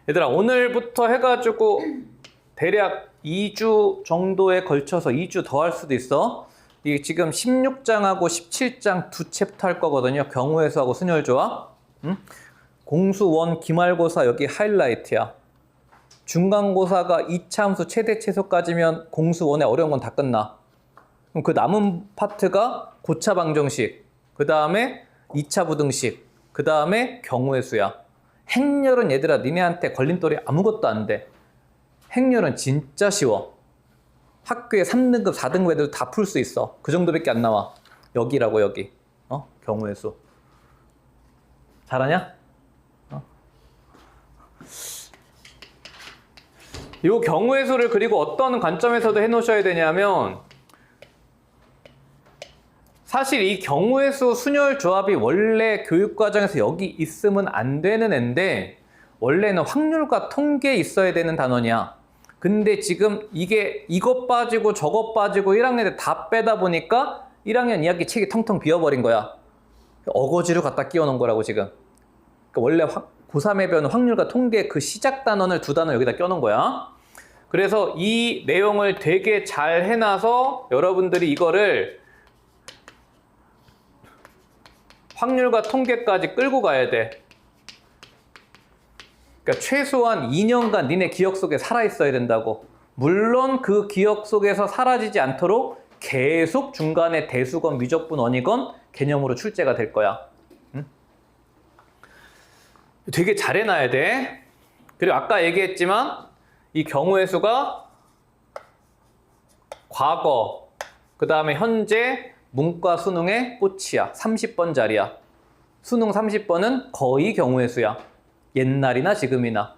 얘들아, 오늘부터 해가지고 대략 2주 정도에 걸쳐서 2주 더 할 수도 있어. 이게 지금 16장하고 17장 두 챕터 할 거거든요. 경우의 수하고 순혈조합. 응? 공수1 기말고사 여기 하이라이트야. 중간고사가 2차 함수 최대 최소까지면 공수1의 어려운 건 다 끝나. 그럼 그 남은 파트가 고차 방정식, 그 다음에 2차 부등식, 그 다음에 경우의 수야. 행렬은 얘들아 니네한테 걸림돌이 아무것도 안 돼. 행렬은 진짜 쉬워. 학교에 3등급, 4등급 애들 다 풀 수 있어. 그 정도밖에 안 나와. 여기라고 여기. 경우의 수. 잘하냐? 이 경우의 수를 그리고 어떤 관점에서도 해놓으셔야 되냐면 사실 이 경우의 수 순혈 조합이 원래 교육과정에서 여기 있으면 안 되는 앤데 원래는 확률과 통계에 있어야 되는 단원이야. 근데 지금 이게 이것 빠지고 저것 빠지고 1학년 때 다 빼다 보니까 1학년 2학기 책이 텅텅 비어버린 거야. 어거지로 갖다 끼워놓은 거라고 지금. 그러니까 원래 고3에 배우는 확률과 통계 그 시작 단원을 두 단원 여기다 껴놓은 거야. 그래서 이 내용을 되게 잘 해놔서 여러분들이 이거를 확률과 통계까지 끌고 가야 돼. 그러니까 최소한 2년간 니네 기억 속에 살아있어야 된다고. 물론 그 기억 속에서 사라지지 않도록 계속 중간에 대수건, 미적분, 원이건 개념으로 출제가 될 거야. 응? 되게 잘 해놔야 돼. 그리고 아까 얘기했지만 이 경우의 수가 과거, 그 다음에 현재, 문과 수능의 꽃이야. 30번짜리야. 수능 30번은 거의 경우의 수야. 옛날이나 지금이나.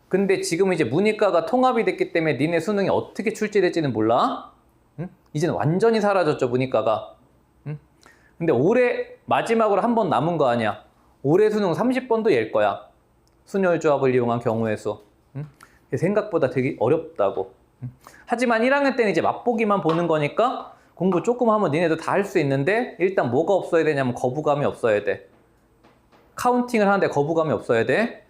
근데 지금 이제 문이과가 통합이 됐기 때문에 니네 수능이 어떻게 출제될지는 몰라. 응? 이제는 완전히 사라졌죠, 문이과가. 응? 근데 올해 마지막으로 한 번 남은 거 아니야. 올해 수능 30번도 얘일 거야. 순혈조합을 이용한 경우의 수. 응? 생각보다 되게 어렵다고. 응? 하지만 1학년 때는 이제 맛보기만 보는 거니까 공부 조금 하면 니네도 다 할 수 있는데 일단 뭐가 없어야 되냐면 거부감이 없어야 돼. 카운팅을 하는데 거부감이 없어야 돼.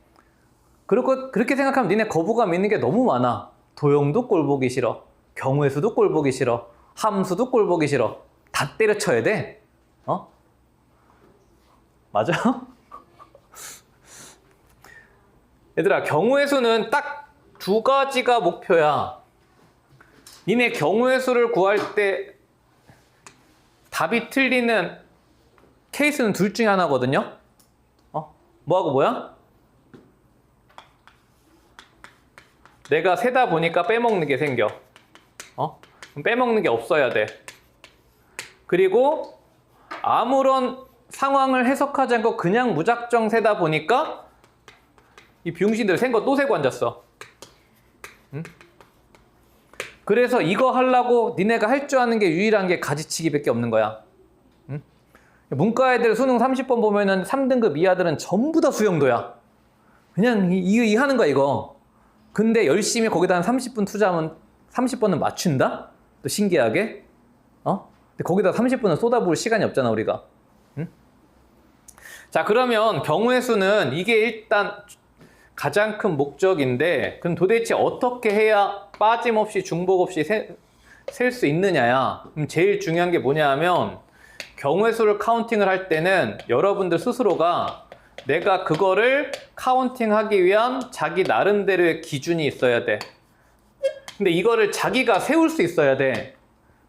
그리고 그렇게 생각하면 니네 거부감 있는 게 너무 많아. 도형도 꼴 보기 싫어. 경우의 수도 꼴 보기 싫어. 함수도 꼴 보기 싫어. 다 때려쳐야 돼. 맞아? 얘들아, 경우의 수는 딱 두 가지가 목표야. 니네 경우의 수를 구할 때 답이 틀리는 케이스는 둘 중에 하나거든요. 뭐하고 뭐야? 내가 세다 보니까 빼먹는 게 생겨. 그럼 빼먹는 게 없어야 돼. 그리고 아무런 상황을 해석하지 않고 그냥 무작정 세다 보니까 이 비용신들 센 거 또 세고 앉았어. 응? 그래서 이거 하려고 니네가 할 줄 아는 게 유일한 게 가지치기밖에 없는 거야. 응? 문과 애들 수능 30번 보면은 3등급 이하들은 전부 다 수영도야. 그냥 이 하는 거야, 이거. 근데 열심히 거기다 한 30분 투자하면 30번은 맞춘다? 또 신기하게. 근데 거기다 30분은 쏟아부을 시간이 없잖아, 우리가. 응? 자, 그러면 경우의 수는 이게 일단 가장 큰 목적인데 그럼 도대체 어떻게 해야 빠짐없이 중복 없이 셀 수 있느냐야. 그럼 제일 중요한 게 뭐냐 하면 경우의 수를 카운팅을 할 때는 여러분들 스스로가 내가 그거를 카운팅하기 위한 자기 나름대로의 기준이 있어야 돼. 근데 이거를 자기가 세울 수 있어야 돼.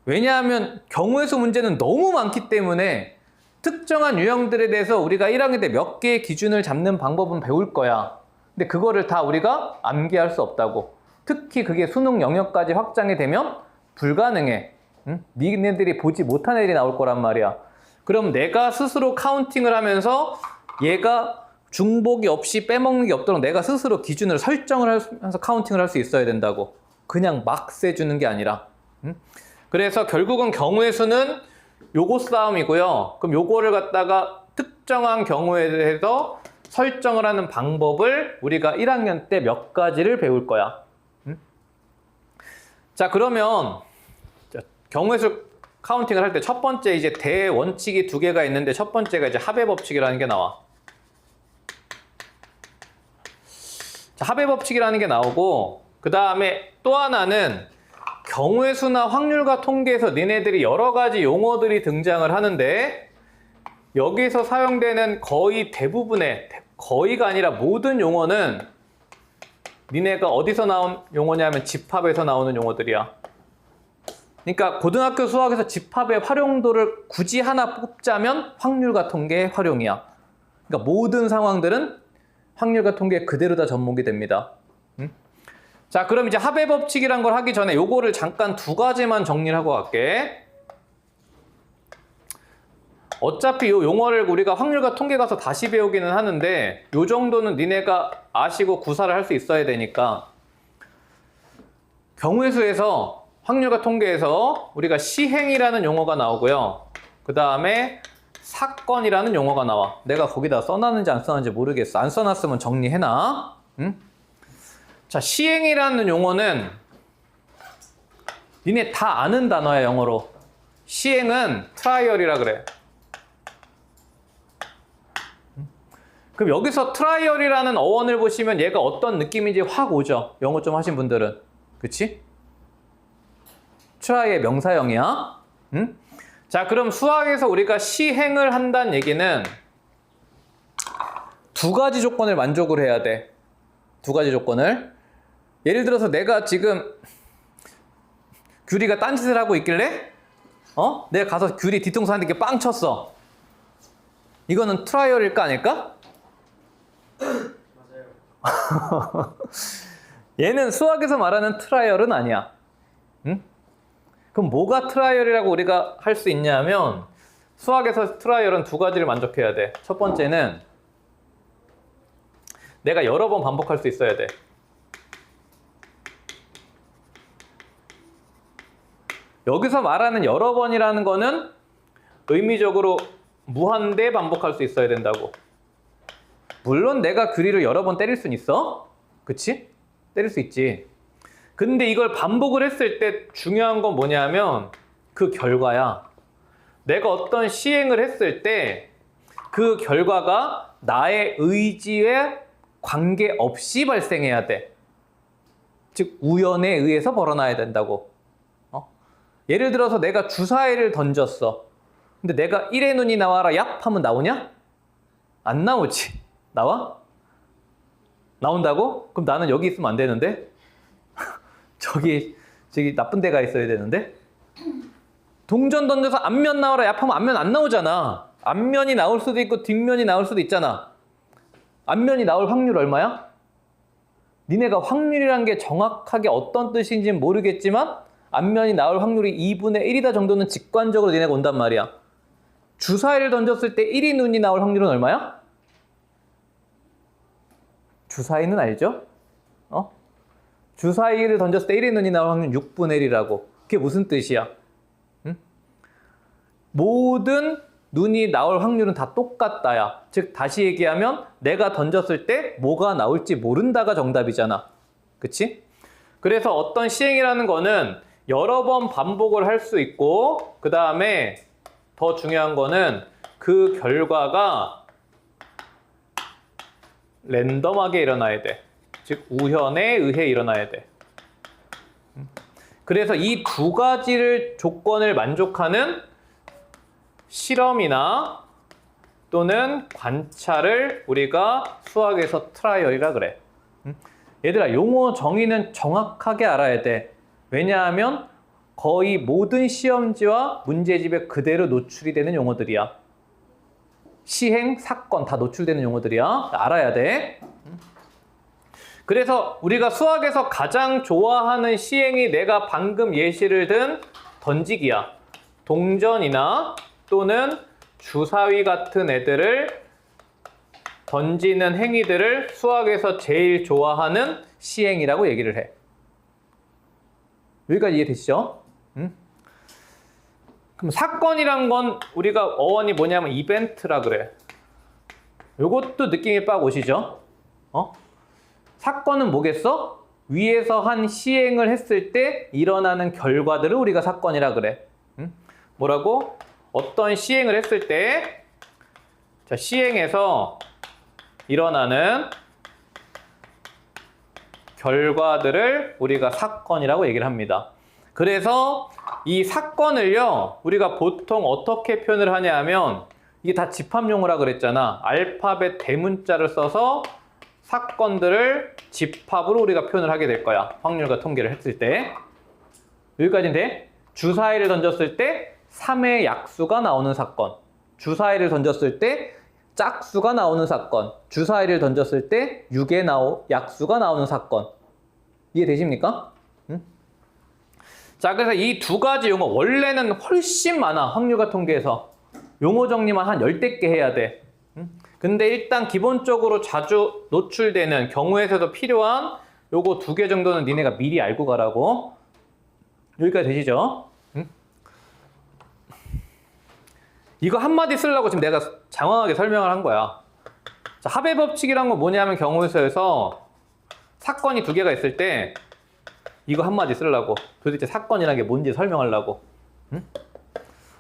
왜냐하면 경우의 수 문제는 너무 많기 때문에 특정한 유형들에 대해서 우리가 1학년 때 몇 개의 기준을 잡는 방법은 배울 거야. 근데 그거를 다 우리가 암기할 수 없다고. 특히 그게 수능 영역까지 확장이 되면 불가능해. 응? 니네들이 보지 못한 애들이 나올 거란 말이야. 그럼 내가 스스로 카운팅을 하면서 얘가 중복이 없이 빼먹는 게 없도록 내가 스스로 기준을 설정을 하면서 카운팅을 할 수 있어야 된다고. 그냥 막 세주는 게 아니라. 응? 그래서 결국은 경우의 수는 요거 싸움이고요. 그럼 요거를 갖다가 특정한 경우에 대해서 설정을 하는 방법을 우리가 1학년 때 몇 가지를 배울 거야. 자, 그러면 경우의 수 카운팅을 할 때 첫 번째 이제 대원칙이 두 개가 있는데 첫 번째가 이제 합의 법칙이라는 게 나와. 자, 합의 법칙이라는 게 나오고, 그 다음에 또 하나는 경우의 수나 확률과 통계에서 니네들이 여러 가지 용어들이 등장을 하는데, 여기서 사용되는 거의 대부분의, 거의가 아니라 모든 용어는 니네가 어디서 나온 용어냐면 집합에서 나오는 용어들이야. 그러니까 고등학교 수학에서 집합의 활용도를 굳이 하나 뽑자면 확률과 통계의 활용이야. 그러니까 모든 상황들은 확률과 통계 그대로 다 접목이 됩니다. 자, 그럼 이제 합의 법칙이란 걸 하기 전에 요거를 잠깐 두 가지만 정리를 하고 갈게. 어차피 요 용어를 우리가 확률과 통계 가서 다시 배우기는 하는데 요 정도는 니네가 아시고 구사를 할 수 있어야 되니까, 경우의 수에서 확률과 통계에서 우리가 시행이라는 용어가 나오고요. 그 다음에 사건이라는 용어가 나와. 내가 거기다 써놨는지 안 써놨는지 모르겠어. 안 써놨으면 정리해놔. 응? 자, 시행이라는 용어는 니네 다 아는 단어야, 영어로. 시행은 트라이얼이라 그래. 그럼 여기서 트라이얼이라는 어원을 보시면 얘가 어떤 느낌인지 확 오죠? 영어 좀 하신 분들은. 그치? 트라이의 명사형이야. 응? 자, 그럼 수학에서 우리가 시행을 한다는 얘기는 두 가지 조건을 만족을 해야 돼. 두 가지 조건을. 예를 들어서 내가 지금 규리가 딴짓을 하고 있길래 내가 가서 규리 뒤통수 한 대 빵 쳤어. 이거는 트라이얼일까 아닐까? 맞아요. 얘는 수학에서 말하는 트라이얼은 아니야. 응? 그럼 뭐가 트라이얼이라고 우리가 할 수 있냐면, 수학에서 트라이얼은 두 가지를 만족해야 돼. 첫 번째는 내가 여러 번 반복할 수 있어야 돼. 여기서 말하는 여러 번이라는 거는 의미적으로 무한대 반복할 수 있어야 된다고. 물론 내가 규리를 여러 번 때릴 순 있어. 그치? 때릴 수 있지. 근데 이걸 반복을 했을 때 중요한 건 뭐냐면 그 결과야. 내가 어떤 시행을 했을 때 그 결과가 나의 의지에 관계없이 발생해야 돼. 즉 우연에 의해서 벌어나야 된다고. 예를 들어서 내가 주사위를 던졌어. 근데 내가 1의 눈이 나와라 얍 하면 나오냐? 안 나오지. 나와? 나온다고? 그럼 나는 여기 있으면 안 되는데? 저기 나쁜 데가 있어야 되는데? 동전 던져서 앞면 나와라 얍 하면 앞면 안 나오잖아. 앞면이 나올 수도 있고 뒷면이 나올 수도 있잖아. 앞면이 나올 확률 얼마야? 니네가 확률이란 게 정확하게 어떤 뜻인지는 모르겠지만 앞면이 나올 확률이 2분의 1이다 정도는 직관적으로 니네가 온단 말이야. 주사위를 던졌을 때 1이 눈이 나올 확률은 얼마야? 주사위는 알죠? 주사위를 던졌을 때 1의 눈이 나올 확률은 6분의 1이라고. 그게 무슨 뜻이야? 응? 모든 눈이 나올 확률은 다 똑같다야. 즉 다시 얘기하면 내가 던졌을 때 뭐가 나올지 모른다가 정답이잖아. 그치? 그래서 어떤 시행이라는 거는 여러 번 반복을 할 수 있고, 그 다음에 더 중요한 거는 그 결과가 랜덤하게 일어나야 돼. 즉 우연에 의해 일어나야 돼. 그래서 이 두 가지를 조건을 만족하는 실험이나 또는 관찰을 우리가 수학에서 트라이얼이라 그래. 얘들아, 용어 정의는 정확하게 알아야 돼. 왜냐하면 거의 모든 시험지와 문제집에 그대로 노출이 되는 용어들이야. 시행, 사건 다 노출되는 용어들이야. 알아야 돼. 그래서 우리가 수학에서 가장 좋아하는 시행이 내가 방금 예시를 든 던지기야. 동전이나 또는 주사위 같은 애들을 던지는 행위들을 수학에서 제일 좋아하는 시행이라고 얘기를 해. 여기까지 이해되시죠? 그럼 사건이란 건 우리가 어원이 뭐냐면 이벤트라 그래. 요것도 느낌이 빡 오시죠? 사건은 뭐겠어? 위에서 한 시행을 했을 때 일어나는 결과들을 우리가 사건이라 그래. 뭐라고? 어떤 시행을 했을 때, 자, 시행에서 일어나는 결과들을 우리가 사건이라고 얘기를 합니다. 그래서 이 사건을요, 우리가 보통 어떻게 표현을 하냐 하면, 이게 다 집합용어라 그랬잖아. 알파벳 대문자를 써서 사건들을 집합으로 우리가 표현을 하게 될 거야. 확률과 통계를 했을 때. 여기까지는 돼? 주사위를 던졌을 때 3의 약수가 나오는 사건. 주사위를 던졌을 때 짝수가 나오는 사건. 주사위를 던졌을 때 6의 약수가 나오는 사건. 이해되십니까? 응? 자, 그래서 이 두 가지 용어 원래는 훨씬 많아. 확률과 통계에서. 용어 정리만 한 10대 개 해야 돼. 응? 근데 일단 기본적으로 자주 노출되는 경우에서도 필요한 요거 2개 정도는 니네가 미리 알고 가라고. 여기까지 되시죠? 응? 이거 한마디 쓰려고 지금 내가 장황하게 설명을 한 거야. 자, 합의 법칙이란 건 뭐냐면 경우에서 사건이 2개가 있을 때 이거 한마디 쓰려고. 도대체 사건이란 게 뭔지 설명하려고. 응?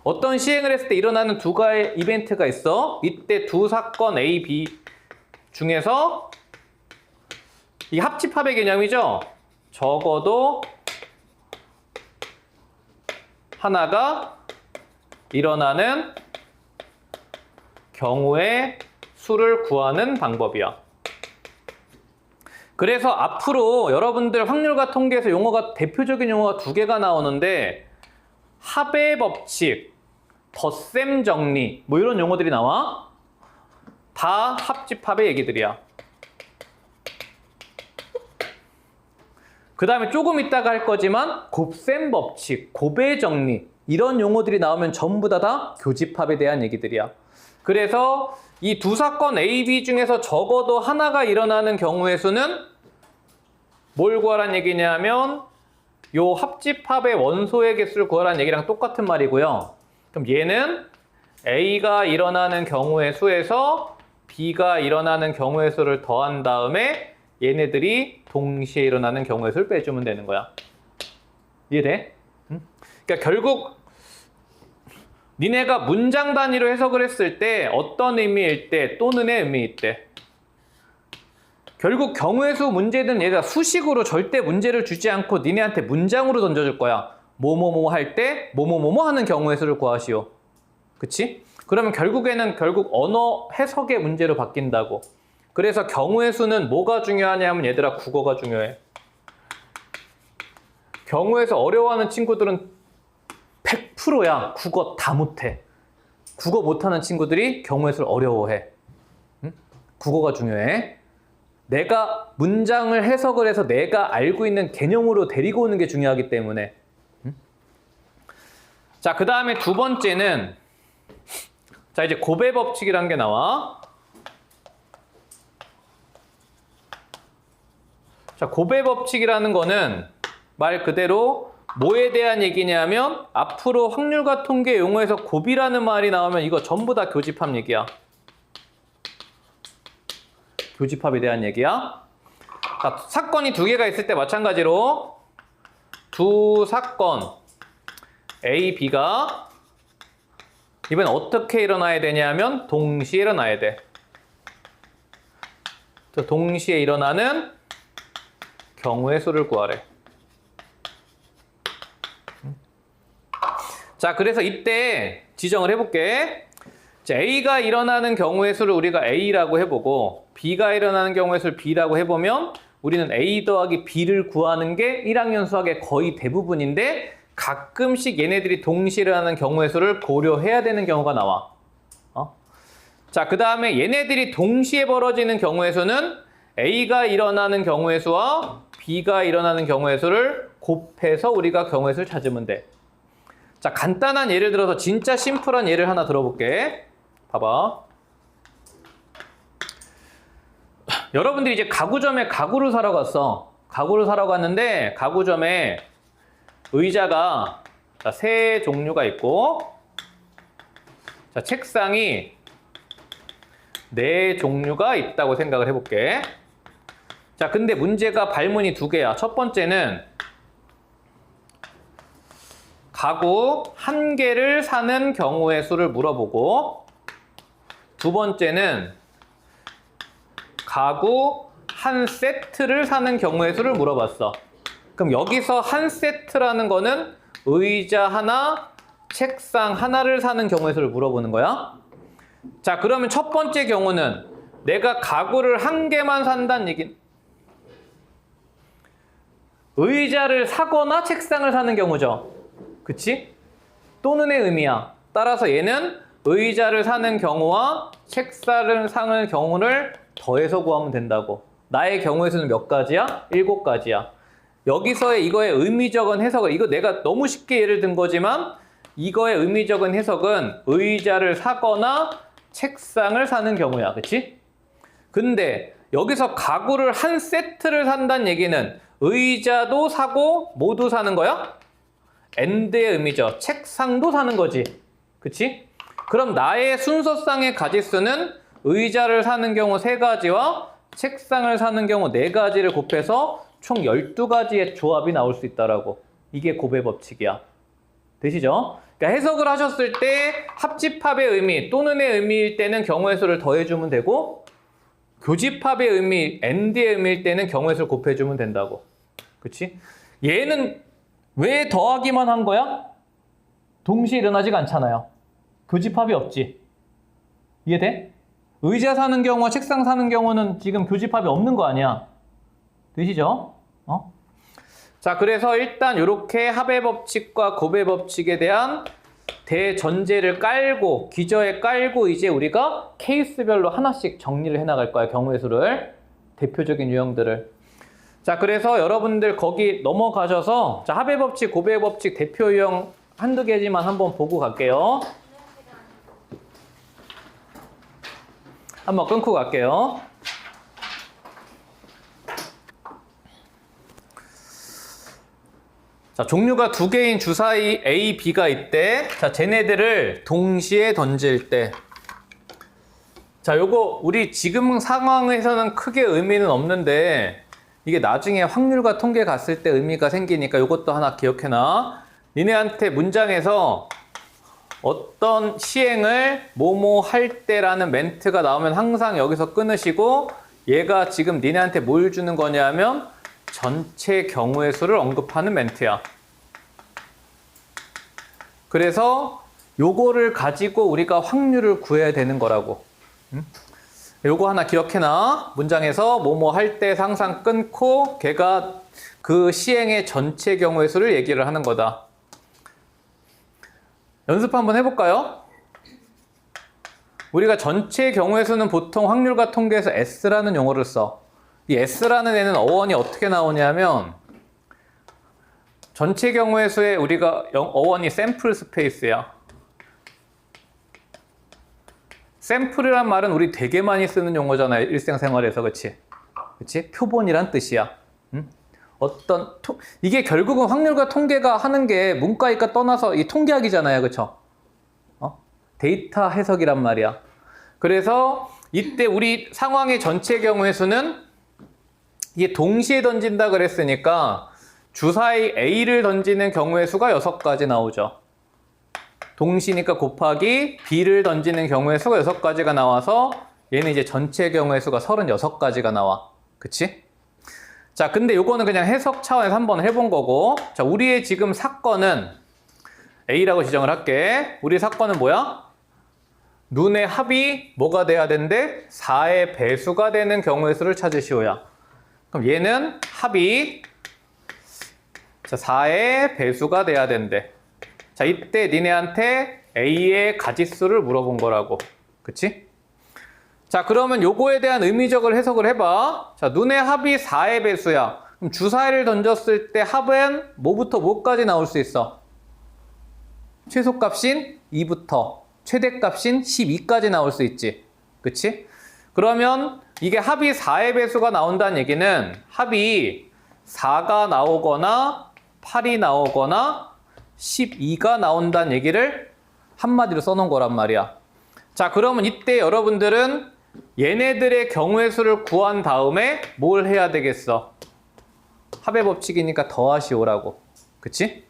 어떤 시행을 했을 때 일어나는 2가지 이벤트가 있어. 이때 두 사건 A, B 중에서 이 합집합의 개념이죠. 적어도 하나가 일어나는 경우의 수를 구하는 방법이야. 그래서 앞으로 여러분들 확률과 통계에서 용어가 대표적인 용어가 2개가 나오는데 합의 법칙, 덧셈 정리 뭐 이런 용어들이 나와. 다 합집합의 얘기들이야. 그 다음에 조금 이따가 할 거지만 곱셈 법칙, 곱의 정리 이런 용어들이 나오면 전부 다 교집합에 대한 얘기들이야. 그래서 이 두 사건 A, B 중에서 적어도 하나가 일어나는 경우의 수는 뭘 구하란 얘기냐면 요 합집합의 원소의 개수를 구하란 얘기랑 똑같은 말이고요. 그럼 얘는 A가 일어나는 경우의 수에서 B가 일어나는 경우의 수를 더한 다음에 얘네들이 동시에 일어나는 경우의 수를 빼주면 되는 거야. 이해돼? 응? 그러니까 결국 니네가 문장 단위로 해석을 했을 때 어떤 의미일 때 또는의 의미일 때 결국 경우의 수 문제는 얘가 수식으로 절대 문제를 주지 않고 니네한테 문장으로 던져줄 거야. 뭐뭐뭐 할 때 뭐뭐뭐뭐 하는 경우의 수를 구하시오. 그치? 그러면 결국에는 언어 해석의 문제로 바뀐다고. 그래서 경우의 수는 뭐가 중요하냐면 얘들아 국어가 중요해. 경우에서 어려워하는 친구들은 100%야. 국어 다 못해. 국어 못하는 친구들이 경우의 수를 어려워해. 응? 국어가 중요해. 내가 문장을 해석을 해서 내가 알고 있는 개념으로 데리고 오는 게 중요하기 때문에. 응? 자, 그 다음에 두 번째는 자 이제 곱의 법칙이라는 게 나와. 자, 곱의 법칙이라는 거는 말 그대로 뭐에 대한 얘기냐면 앞으로 확률과 통계 용어에서 곱이라는 말이 나오면 이거 전부 다 교집합 얘기야. 교집합에 대한 얘기야. 자, 사건이 2개가 있을 때 마찬가지로 두 사건 A, B가 이번엔 어떻게 일어나야 되냐면 동시에 일어나야 돼. 동시에 일어나는 경우의 수를 구하래. 자, 그래서 이때 지정을 해볼게. 자, A가 일어나는 경우의 수를 우리가 A라고 해보고 B가 일어나는 경우의 수를 B라고 해보면 우리는 A 더하기 B를 구하는 게 1학년 수학의 거의 대부분인데 가끔씩 얘네들이 동시에 일어나는 경우의 수를 고려해야 되는 경우가 나와. 자, 그 다음에 얘네들이 동시에 벌어지는 경우의 수는 A가 일어나는 경우의 수와 B가 일어나는 경우의 수를 곱해서 우리가 경우의 수를 찾으면 돼. 자, 간단한 예를 들어서 진짜 심플한 예를 하나 들어볼게. 봐봐. 여러분들이 이제 가구점에 가구를 사러 갔어. 가구를 사러 갔는데 가구점에 의자가 세 종류가 있고 자, 책상이 4종류가 있다고 생각을 해볼게. 자, 근데 문제가 발문이 2개야. 첫 번째는 가구 1개를 사는 경우의 수를 물어보고 두 번째는 가구 한 세트를 사는 경우의 수를 물어봤어. 그럼 여기서 한 세트라는 거는 의자 하나, 책상 하나를 사는 경우의 수를 물어보는 거야. 자, 그러면 첫 번째 경우는 내가 가구를 한 개만 산다는 얘기는 의자를 사거나 책상을 사는 경우죠. 그치? 또는의 의미야. 따라서 얘는 의자를 사는 경우와 책상을 사는 경우를 더해서 구하면 된다고. 나의 경우의 수는 몇 가지야? 7가지야. 여기서의 이거의 의미적인 해석을, 이거 내가 너무 쉽게 예를 든 거지만 이거의 의미적인 해석은 의자를 사거나 책상을 사는 경우야. 그치? 근데 여기서 가구를 한 세트를 산다는 얘기는 의자도 사고 모두 사는 거야? AND의 의미죠. 책상도 사는 거지. 그치? 그럼 나의 순서상의 가지수는 의자를 사는 경우 3가지와 책상을 사는 경우 4가지를 곱해서 총 12가지의 조합이 나올 수 있다라고. 이게 곱의 법칙이야. 되시죠? 그러니까 해석을 하셨을 때 합집합의 의미 또는의 의미일 때는 경우의 수를 더해주면 되고, 교집합의 의미, AND의 의미일 때는 경우의 수를 곱해주면 된다고. 그치? 얘는 왜 더하기만 한 거야? 동시에 일어나지가 않잖아요. 교집합이 없지. 이해돼? 의자 사는 경우와 책상 사는 경우는 지금 교집합이 없는 거 아니야. 되시죠? 자, 그래서 일단 이렇게 합의 법칙과 곱의 법칙에 대한 대전제를 깔고, 기저에 깔고 이제 우리가 케이스별로 하나씩 정리를 해나갈 거야. 경우의 수를. 대표적인 유형들을. 자, 그래서 여러분들 거기 넘어가셔서 자, 합의 법칙, 곱의 법칙 대표 유형 한두 개지만 한번 보고 갈게요. 한번 끊고 갈게요. 자, 종류가 2개인 주사위 A, B가 있대. 자, 쟤네들을 동시에 던질 때. 자, 요거 우리 지금 상황에서는 크게 의미는 없는데 이게 나중에 확률과 통계 갔을 때 의미가 생기니까 요것도 하나 기억해놔. 니네한테 문장에서 어떤 시행을 뭐뭐 할 때라는 멘트가 나오면 항상 여기서 끊으시고, 얘가 지금 니네한테 뭘 주는 거냐면 전체 경우의 수를 언급하는 멘트야. 그래서 요거를 가지고 우리가 확률을 구해야 되는 거라고. 요거 하나 기억해놔. 문장에서 뭐뭐 할 때 항상 끊고 걔가 그 시행의 전체 경우의 수를 얘기를 하는 거다. 연습 한번 해볼까요? 우리가 전체 경우의 수는 보통 확률과 통계에서 S라는 용어를 써. 이 S라는 애는 어원이 어떻게 나오냐면 전체 경우의 수에 우리가 어원이 샘플 스페이스야. 샘플이란 말은 우리 되게 많이 쓰는 용어잖아요. 일상생활에서. 그치? 그치? 표본이란 뜻이야. 이게 결국은 확률과 통계가 하는 게 문과이과 떠나서 이 통계학이잖아요. 그쵸? 데이터 해석이란 말이야. 그래서 이때 우리 상황의 전체 경우의 수는 이게 동시에 던진다 그랬으니까 주사위 A를 던지는 경우의 수가 6가지 나오죠. 동시니까 곱하기 B를 던지는 경우의 수가 6가지가 나와서 얘는 이제 전체 경우의 수가 36가지가 나와. 그치? 자, 근데 요거는 그냥 해석 차원에서 한번 해본 거고, 자, 우리의 지금 사건은 A라고 지정을 할게. 우리 사건은 뭐야? 눈의 합이 뭐가 돼야 된대? 4의 배수가 되는 경우의 수를 찾으시오야. 그럼 얘는 합이 4의 배수가 돼야 된대. 자, 이때 니네한테 A의 가지수를 물어본 거라고. 그치? 자, 그러면 요거에 대한 의미적을 해석을 해봐. 자, 눈의 합이 4의 배수야. 그럼 주사위를 던졌을 때 합은 뭐부터 뭐까지 나올 수 있어? 최소값인 2부터 최대값인 12까지 나올 수 있지. 그치? 그러면 이게 합이 4의 배수가 나온다는 얘기는 합이 4가 나오거나 8이 나오거나 12가 나온다는 얘기를 한마디로 써놓은 거란 말이야. 자, 그러면 이때 여러분들은 얘네들의 경우의 수를 구한 다음에 뭘 해야 되겠어? 합의 법칙이니까 더하시오라고. 그치?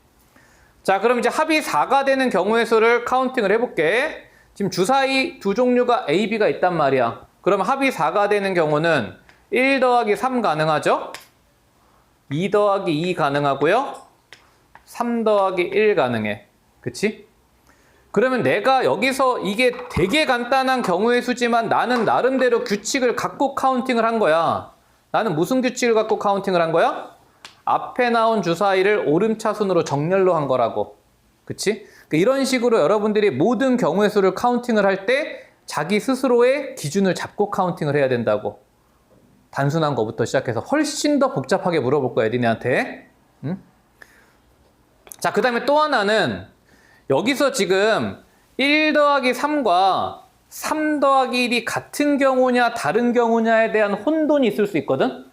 자, 그럼 이제 합이 4가 되는 경우의 수를 카운팅을 해볼게. 지금 주사위 두 종류가 A, B가 있단 말이야. 그럼 합이 4가 되는 경우는 1 더하기 3 가능하죠? 2 더하기 2 가능하고요. 3 더하기 1 가능해. 그치? 그러면 내가 여기서 이게 되게 간단한 경우의 수지만 나는 나름대로 규칙을 갖고 카운팅을 한 거야. 나는 무슨 규칙을 갖고 카운팅을 한 거야? 앞에 나온 주사위를 오름차순으로 정렬로 한 거라고. 그치? 이런 식으로 여러분들이 모든 경우의 수를 카운팅을 할 때 자기 스스로의 기준을 잡고 카운팅을 해야 된다고. 단순한 거부터 시작해서 훨씬 더 복잡하게 물어볼 거야, 니네한테. 응? 자, 그 다음에 또 하나는 여기서 지금 1 더하기 3과 3 더하기 1이 같은 경우냐 다른 경우냐에 대한 혼돈이 있을 수 있거든?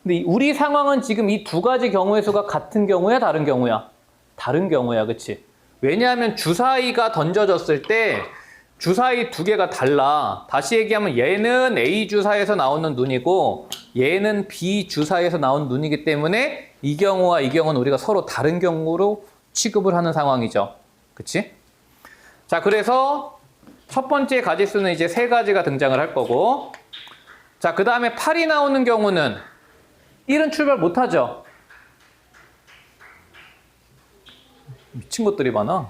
근데 우리 상황은 지금 이 두 가지 경우의 수가 같은 경우야 다른 경우야? 다른 경우야, 그치? 왜냐하면 주사위가 던져졌을 때 주사위 두 개가 달라. 다시 얘기하면 얘는 A 주사위에서 나오는 눈이고 얘는 B 주사위에서 나온 눈이기 때문에 이 경우와 이 경우는 우리가 서로 다른 경우로 취급을 하는 상황이죠. 그치? 자, 그래서 첫 번째 가지수는 이제 세 가지가 등장을 할 거고, 자, 그 다음에 8이 나오는 경우는 1은 출발 못하죠. 미친 것들이 많아.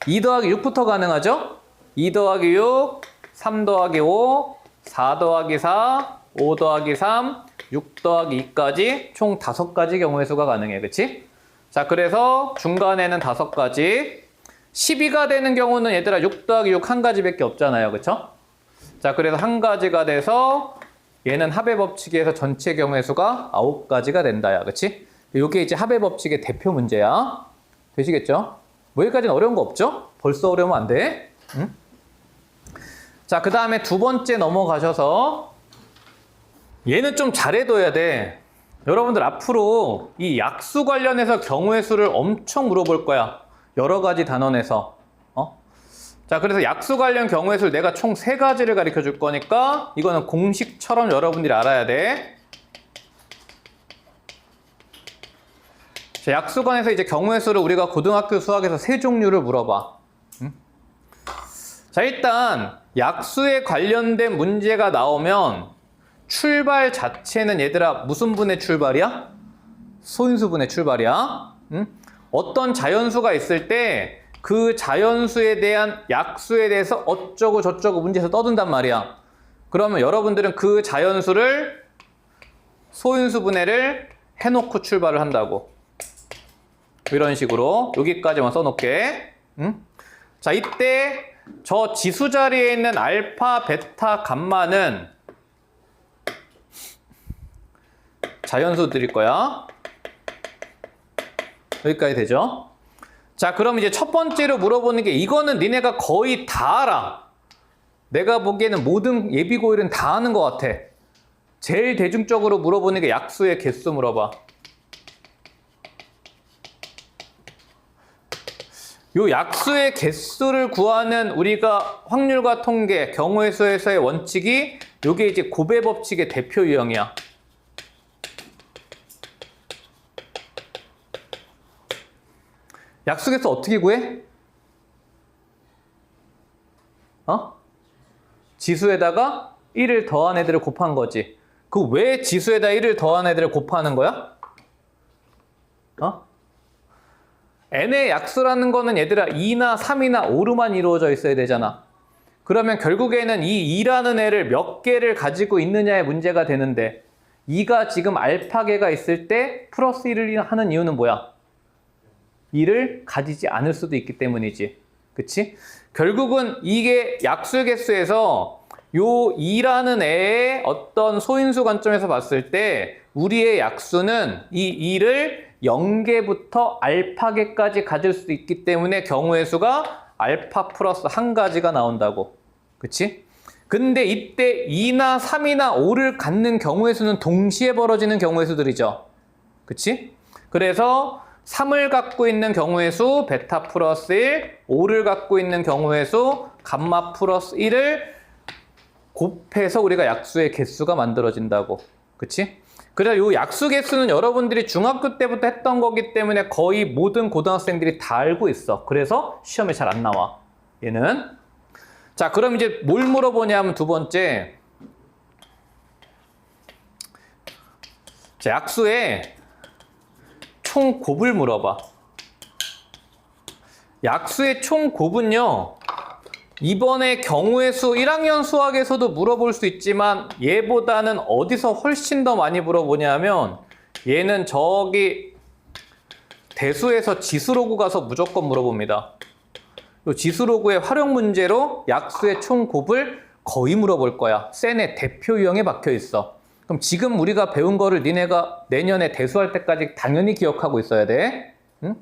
2 더하기 6부터 가능하죠? 2 더하기 6, 3 더하기 5, 4 더하기 4, 5 더하기 3, 6 더하기 2까지 총 5가지 경우의 수가 가능해. 그치? 자, 그래서 중간에는 5가지. 12가 되는 경우는 얘들아 6 더하기 6 한 가지밖에 없잖아요. 그쵸? 자, 그래서 한 가지가 돼서 얘는 합의 법칙에서 전체 경우의 수가 9가지가 된다야. 그치? 요게 이제 합의 법칙의 대표 문제야. 되시겠죠? 뭐 여기까지는 어려운 거 없죠? 벌써 어려우면 안 돼. 응? 자, 그 다음에 두 번째 넘어가셔서 얘는 좀 잘해둬야 돼. 여러분들 앞으로 이 약수 관련해서 경우의 수를 엄청 물어볼 거야. 여러 가지 단원에서. 자, 그래서 약수 관련 경우의 수를 내가 총 3가지를 가르쳐 줄 거니까 이거는 공식처럼 여러분들이 알아야 돼. 자, 약수관에서 이제 경우의 수를 우리가 고등학교 수학에서 3종류를 물어봐. 응? 자, 일단 약수에 관련된 문제가 나오면 출발 자체는 얘들아 무슨 분의 출발이야? 소인수분의 출발이야. 응? 어떤 자연수가 있을 때 그 자연수에 대한 약수에 대해서 어쩌고 저쩌고 문제에서 떠든단 말이야. 그러면 여러분들은 그 자연수를 소인수분해를 해놓고 출발을 한다고. 이런 식으로 여기까지만 써놓게. 응? 자, 이때 저 지수 자리에 있는 알파, 베타, 감마는 자연수들일 거야. 여기까지 되죠? 자, 그럼 이제 첫 번째로 물어보는 게 이거는 니네가 거의 다 알아. 내가 보기에는 모든 예비고일은 다 아는 것 같아. 제일 대중적으로 물어보는 게 약수의 개수 물어봐. 요 약수의 개수를 구하는 우리가 확률과 통계, 경우의 수에서의 원칙이 요게 이제 고배 법칙의 대표 유형이야. 약수 개수 어떻게 구해? 지수에다가 1을 더한 애들을 곱한 거지. 그 왜 지수에다 1을 더한 애들을 곱하는 거야? n의 약수라는 거는 얘들아 2나 3이나 5로만 이루어져 있어야 되잖아. 그러면 결국에는 이 2라는 애를 몇 개를 가지고 있느냐의 문제가 되는데 2가 지금 알파개가 있을 때 플러스 1을 하는 이유는 뭐야? 2를 가지지 않을 수도 있기 때문이지. 그치? 결국은 이게 약수 개수에서 요 2라는 애의 어떤 소인수 관점에서 봤을 때 우리의 약수는 이 2를 0개부터 알파개까지 가질 수 있기 때문에 경우의 수가 알파 플러스 1가지가 나온다고. 그치? 근데 이때 2나 3이나 5를 갖는 경우의 수는 동시에 벌어지는 경우의 수들이죠. 그치? 그래서 3을 갖고 있는 경우의 수 베타 플러스 1, 5를 갖고 있는 경우의 수 감마 플러스 1을 곱해서 우리가 약수의 개수가 만들어진다고. 그치? 그래서 이 약수 개수는 여러분들이 중학교 때부터 했던 거기 때문에 거의 모든 고등학생들이 다 알고 있어. 그래서 시험에 잘 안 나와. 얘는. 자, 그럼 이제 뭘 물어보냐 하면 두 번째. 자, 약수의 총 곱을 물어봐. 약수의 총 곱은요, 이번에 경우의 수 1학년 수학에서도 물어볼 수 있지만 얘보다는 어디서 훨씬 더 많이 물어보냐면 얘는 저기 대수에서 지수로그 가서 무조건 물어봅니다. 이 지수로그의 활용 문제로 약수의 총 곱을 거의 물어볼 거야. 센의 대표 유형에 박혀 있어. 그럼 지금 우리가 배운 거를 니네가 내년에 대수할 때까지 당연히 기억하고 있어야 돼. 응?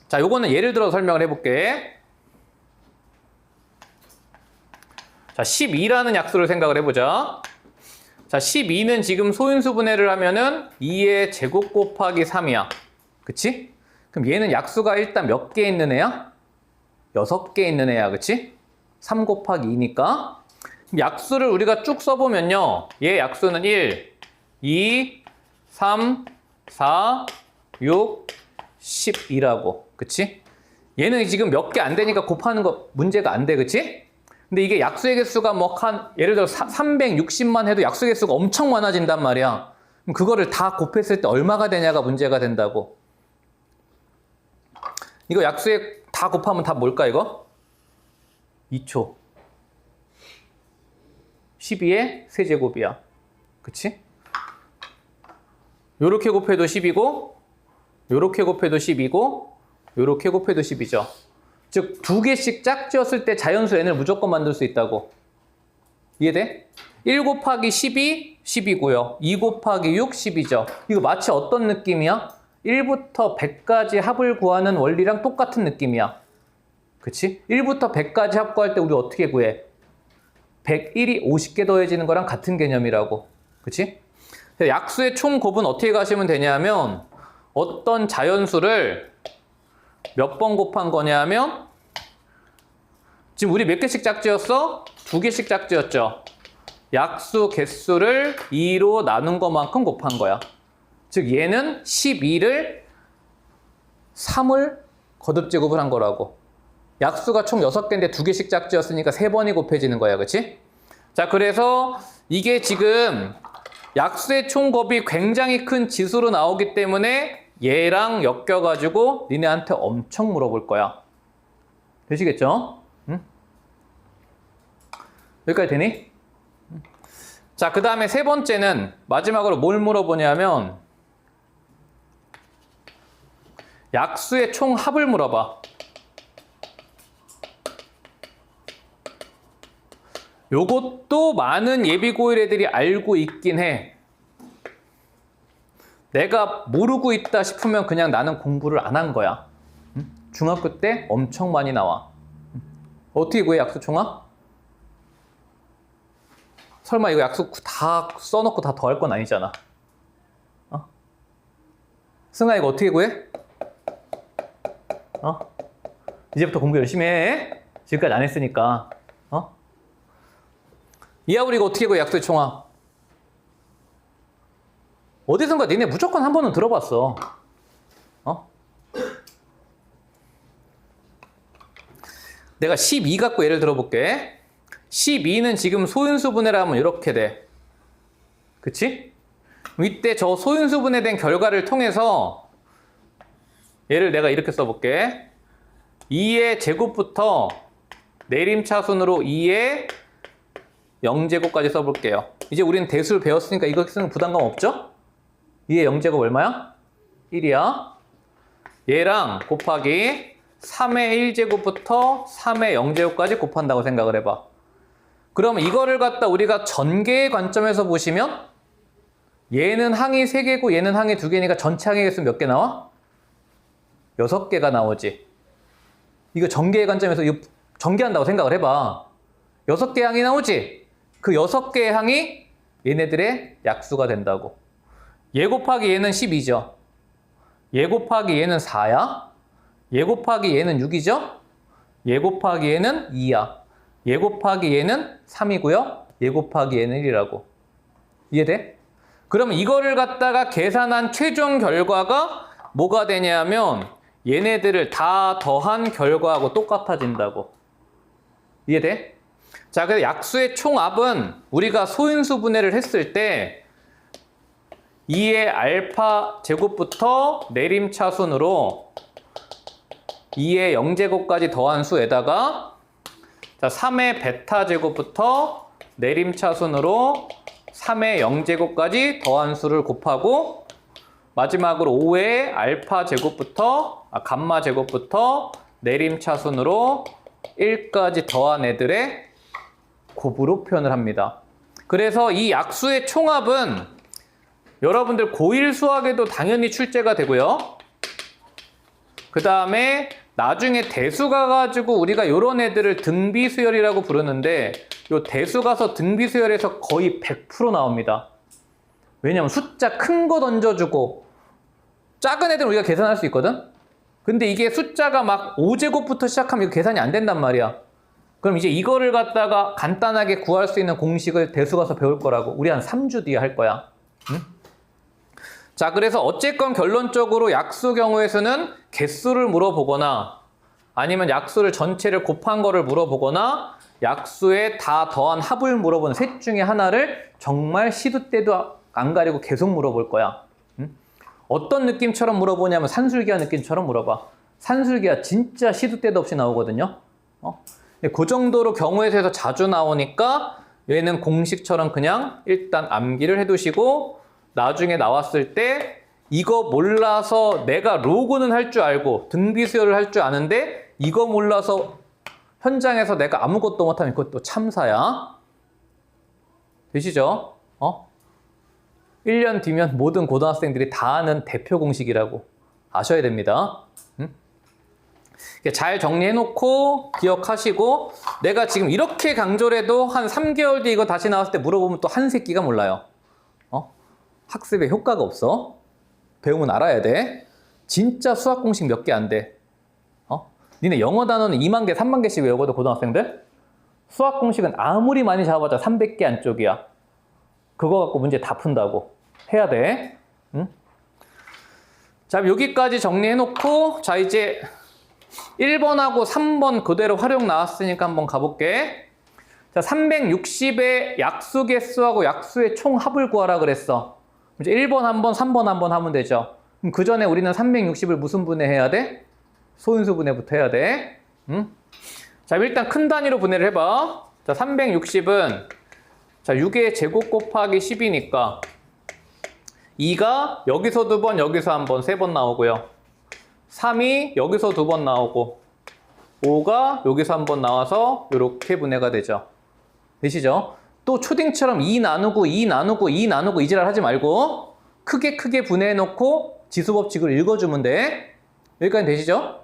자, 요거는 예를 들어 설명을 해볼게. 자, 12라는 약수를 생각을 해보자. 자, 12는 지금 소인수분해를 하면은 2의 제곱 곱하기 3이야. 그치? 그럼 얘는 약수가 일단 몇 개 있는 애야? 6개 있는 애야. 그치? 3 곱하기 2니까. 약수를 우리가 쭉 써보면요. 얘 약수는 1, 2, 3, 4, 6, 12라고. 그치? 얘는 지금 몇 개 안 되니까 곱하는 거 문제가 안 돼. 그치? 근데 이게 약수의 개수가 뭐 예를 들어 360만 해도 약수의 개수가 엄청 많아진단 말이야. 그럼 그거를 다 곱했을 때 얼마가 되냐가 문제가 된다고. 이거 약수의 다 곱하면 다 뭘까 이거? 2초. 12의 세제곱이야. 그치? 요렇게 곱해도 10이고 요렇게 곱해도 10이고 요렇게 곱해도 10이죠. 즉 2개씩 짝지었을 때 자연수 n을 무조건 만들 수 있다고. 이해돼? 1 곱하기 12, 10이고요. 2 곱하기 6, 10이죠. 이거 마치 어떤 느낌이야? 1부터 100까지 합을 구하는 원리랑 똑같은 느낌이야. 그치? 1부터 100까지 합 구할 때 우리 어떻게 구해? 101이 50개 더해지는 거랑 같은 개념이라고. 그치? 약수의 총 곱은 어떻게 가시면 되냐면 어떤 자연수를 몇 번 곱한 거냐면 지금 우리 몇 개씩 짝지었어? 2개씩 짝지었죠. 약수 개수를 2로 나눈 것만큼 곱한 거야. 즉 얘는 12를 3을 거듭제곱을 한 거라고. 약수가 총 6개인데 2개씩 짝지었으니까 3번이 곱해지는 거야. 그치? 자, 그래서 이게 지금 약수의 총 곱이 굉장히 큰 지수로 나오기 때문에 얘랑 엮여가지고 니네한테 엄청 물어볼 거야. 되시겠죠? 응? 여기까지 되니? 자, 그 다음에 세 번째는 마지막으로 뭘 물어보냐면 약수의 총 합을 물어봐. 요것도 많은 예비고일 애들이 알고 있긴 해. 내가 모르고 있다 싶으면 그냥 나는 공부를 안 한 거야. 중학교 때 엄청 많이 나와. 어떻게 구해 약수 총합? 설마 이거 약수 다 써놓고 다 더할 건 아니잖아. 어? 승아 이거 어떻게 구해? 어? 이제부터 공부 열심히 해. 지금까지 안 했으니까. 어? 이하우리 이거 어떻게 구해 약수의 총합? 어디선가 니네 무조건 한 번은 들어봤어. 어? 내가 12 갖고 예를 들어볼게. 12는 지금 소인수분해를 하면 이렇게 돼. 그치? 이때 저 소인수분해된 결과를 통해서 얘를 내가 이렇게 써볼게. 2의 제곱부터 내림차순으로 2의 0제곱까지 써볼게요. 이제 우리는 대수를 배웠으니까 이거 쓰는 부담감 없죠? 2의 0제곱 얼마야? 1이야. 얘랑 곱하기 3의 1제곱부터 3의 0제곱까지 곱한다고 생각을 해봐. 그럼 이거를 갖다 우리가 전개의 관점에서 보시면 얘는 항이 3개고 얘는 항이 2개니까 전체 항의 개수 몇 개 나와? 6개가 나오지. 이거 전개의 관점에서 이거 전개한다고 생각을 해봐. 6개 항이 나오지? 그 6개의 항이 얘네들의 약수가 된다고. 얘 곱하기 얘는 12죠. 얘 곱하기 얘는 4야. 얘 곱하기 얘는 6이죠. 얘 곱하기 얘는 2야. 얘 곱하기 얘는 3이고요. 얘 곱하기 얘는 1이라고. 이해돼? 그러면 이거를 갖다가 계산한 최종 결과가 뭐가 되냐면 얘네들을 다 더한 결과하고 똑같아진다고. 이해돼? 자, 그래서 약수의 총합은 우리가 소인수 분해를 했을 때 2의 알파 제곱부터 내림차순으로 2의 0제곱까지 더한 수에다가 자, 3의 베타 제곱부터 내림차순으로 3의 0제곱까지 더한 수를 곱하고 마지막으로 5의 알파 제곱부터 감마 제곱부터 내림차순으로 1까지 더한 애들의 곱으로 표현을 합니다. 그래서 이 약수의 총합은 여러분들 고1 수학에도 당연히 출제가 되고요. 그 다음에 나중에 대수 가가지고 우리가 이런 애들을 등비수열이라고 부르는데 요 대수 가서 등비수열에서 거의 100% 나옵니다. 왜냐면 숫자 큰 거 던져주고 작은 애들은 우리가 계산할 수 있거든? 근데 이게 숫자가 막 5제곱부터 시작하면 이거 계산이 안 된단 말이야. 그럼 이제 이거를 갖다가 간단하게 구할 수 있는 공식을 대수 가서 배울 거라고. 우리 한 3주 뒤에 할 거야. 응? 자, 그래서 어쨌건 결론적으로 약수 경우에서는 개수를 물어보거나 아니면 약수를 전체를 곱한 거를 물어보거나 약수에 다 더한 합을 물어보는 셋 중에 하나를 정말 시도 때도 안 가리고 계속 물어볼 거야. 응? 어떤 느낌처럼 물어보냐면 산술기하 느낌처럼 물어봐. 산술기하 진짜 시도 때도 없이 나오거든요. 그 정도로 경우에 대해서 자주 나오니까 얘는 공식처럼 그냥 일단 암기를 해두시고 나중에 나왔을 때 이거 몰라서 내가 로그는 할 줄 알고 등비수열을 할 줄 아는데 이거 몰라서 현장에서 내가 아무것도 못하면 그것도 참사야. 되시죠? 1년 뒤면 모든 고등학생들이 다 아는 대표 공식이라고 아셔야 됩니다. 잘 정리해놓고 기억하시고 내가 지금 이렇게 강조를 해도 한 3개월 뒤에 이거 다시 나왔을 때 물어보면 또 한 새끼가 몰라요. 학습에 효과가 없어. 배우면 알아야 돼. 진짜 수학 공식 몇 개 안 돼. 니네 영어 단어는 2만 개, 3만 개씩 외우거든, 고등학생들. 수학 공식은 아무리 많이 잡아봤자 300개 안쪽이야. 그거 갖고 문제 다 푼다고. 해야 돼. 응? 자, 여기까지 정리해놓고 자, 이제 1번하고 3번 그대로 활용 나왔으니까 한번 가볼게. 자, 360의 약수 개수하고 약수의 총합을 구하라 그랬어. 이제 1번 한 번, 3번 한 번 하면 되죠. 그럼 그 전에 우리는 360을 무슨 분해해야 돼? 소인수 분해부터 해야 돼. 응? 자, 일단 큰 단위로 분해를 해봐. 자, 360은 자, 6의 제곱 곱하기 10이니까 2가 여기서 2번, 여기서 한 번, 3번 나오고요. 3이 여기서 2번 나오고 5가 여기서 한 번 나와서 이렇게 분해가 되죠. 되시죠? 또 초딩처럼 2 나누고 2 나누고 2 나누고 이 지랄 하지 말고 크게 분해해놓고 지수법칙을 읽어주면 돼. 여기까지 되시죠?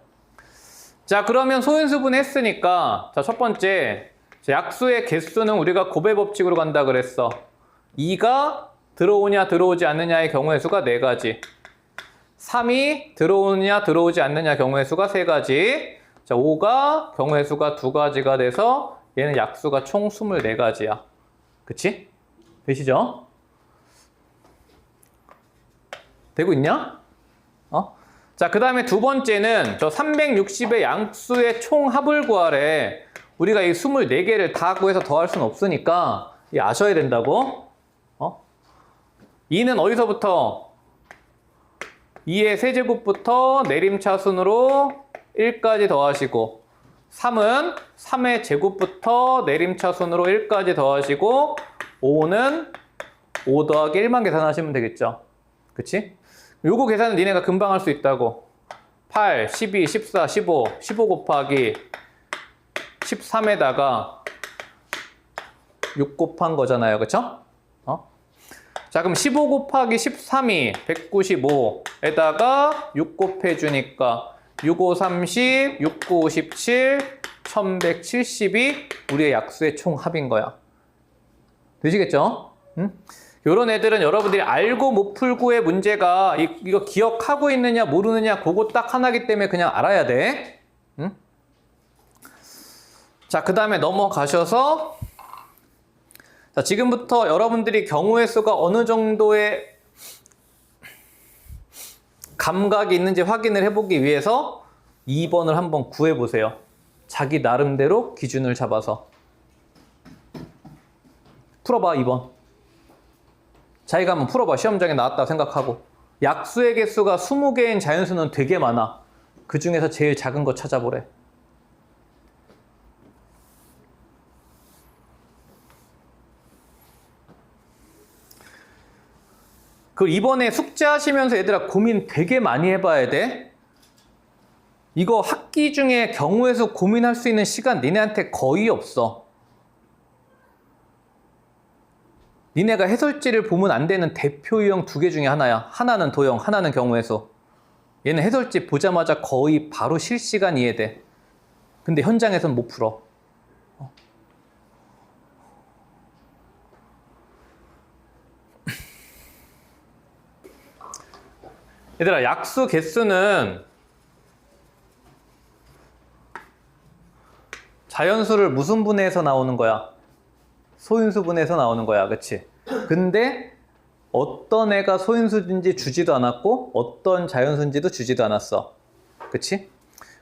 자, 그러면 소인수 분해했으니까 자, 첫 번째 약수의 개수는 우리가 곱의 법칙으로 간다 그랬어. 2가 들어오냐 들어오지 않느냐의 경우의 수가 4가지. 3이 들어오느냐 들어오지 않느냐 경우의 수가 3가지. 자, 5가 경우의 수가 2가지가 돼서 얘는 약수가 총 24가지야. 그치? 되시죠? 되고 있냐? 자, 그 다음에 두 번째는 저 360의 양수의 총합을 구하래. 우리가 이 24개를 다 구해서 더할 수는 없으니까 이 아셔야 된다고. 2는 어디서부터? 2의 세제곱부터 내림차순으로 1까지 더하시고 3은 3의 제곱부터 내림차순으로 1까지 더하시고 5는 5 더하기 1만 계산하시면 되겠죠. 그치? 요거 계산은 니네가 금방 할 수 있다고. 8, 12, 14, 15, 15 곱하기 13에다가 6 곱한 거잖아요. 그쵸? 자, 그럼 15 곱하기 13이 195에다가 6 곱해주니까 6, 5, 30, 6, 9, 57, 1170이 우리의 약수의 총합인 거야. 되시겠죠? 응? 요런 애들은 여러분들이 알고 못 풀고의 문제가 이거 기억하고 있느냐 모르느냐 그거 딱 하나기 때문에 그냥 알아야 돼. 응? 자, 그 다음에 넘어가셔서 자, 지금부터 여러분들이 경우의 수가 어느 정도의 감각이 있는지 확인을 해보기 위해서 2번을 한번 구해보세요. 자기 나름대로 기준을 잡아서. 풀어봐 2번. 자기가 한번 풀어봐. 시험장에 나왔다 생각하고. 약수의 개수가 20개인 자연수는 되게 많아. 그 중에서 제일 작은 거 찾아보래. 그 이번에 숙제하시면서 얘들아 고민 되게 많이 해봐야 돼. 이거 학기 중에 경우의 수 고민할 수 있는 시간 니네한테 거의 없어. 니네가 해설지를 보면 안 되는 대표 유형 2개 중에 하나야. 하나는 도형, 하나는 경우의 수. 얘는 해설지 보자마자 거의 바로 실시간 이해돼. 근데 현장에서는 못 풀어. 얘들아, 약수 개수는 자연수를 무슨 분해해서 나오는 거야? 소인수 분해해서 나오는 거야. 그치? 근데 어떤 애가 소인수인지 주지도 않았고 어떤 자연수인지도 주지도 않았어. 그치?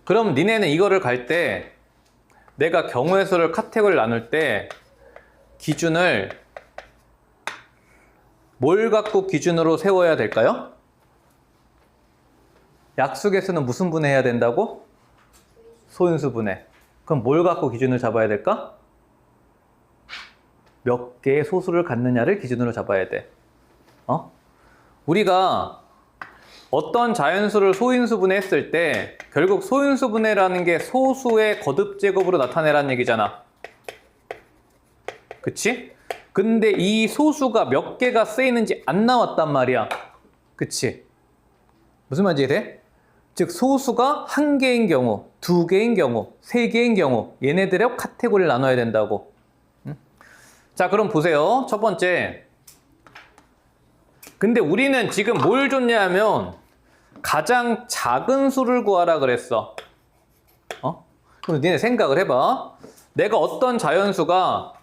그럼 니네는 이거를 갈 때 내가 경우의 수를 카테고리를 나눌 때 기준을 뭘 갖고 기준으로 세워야 될까요? 약수 개수는 무슨 분해해야 된다고? 소인수 분해. 그럼 뭘 갖고 기준을 잡아야 될까? 몇 개의 소수를 갖느냐를 기준으로 잡아야 돼. 우리가 어떤 자연수를 소인수 분해했을 때 결국 소인수 분해라는 게 소수의 거듭 제곱으로 나타내라는 얘기잖아. 그치? 근데 이 소수가 몇 개가 쓰이는지 안 나왔단 말이야. 그치? 무슨 말인지 이해돼? 즉 소수가 1개인 경우, 2개인 경우, 3개인 경우 얘네들의 카테고리를 나눠야 된다고. 자, 그럼 보세요. 첫 번째. 근데 우리는 지금 뭘 줬냐 하면 가장 작은 수를 구하라 그랬어. 그럼 니네 생각을 해봐. 내가 어떤 자연수가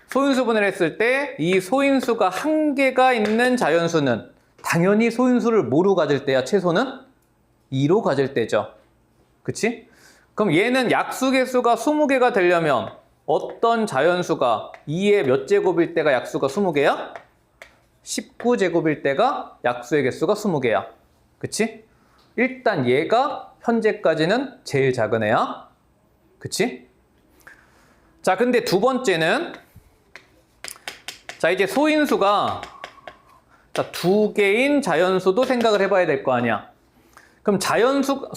소인수 분해를 했을 때 이 소인수가 1개가 있는 자연수는 당연히 소인수를 뭐로 가질 때야? 최소는 2로 가질 때죠. 그치? 그럼 얘는 약수 개수가 20개가 되려면 어떤 자연수가 2의 몇 제곱일 때가 약수가 20개야? 19제곱일 때가 약수의 개수가 20개야. 그치? 일단 얘가 현재까지는 제일 작은 애야. 그치? 자, 근데 두 번째는 자, 이제 소인수가 자, 2개인 자연수도 생각을 해봐야 될 거 아니야. 그럼 소인수가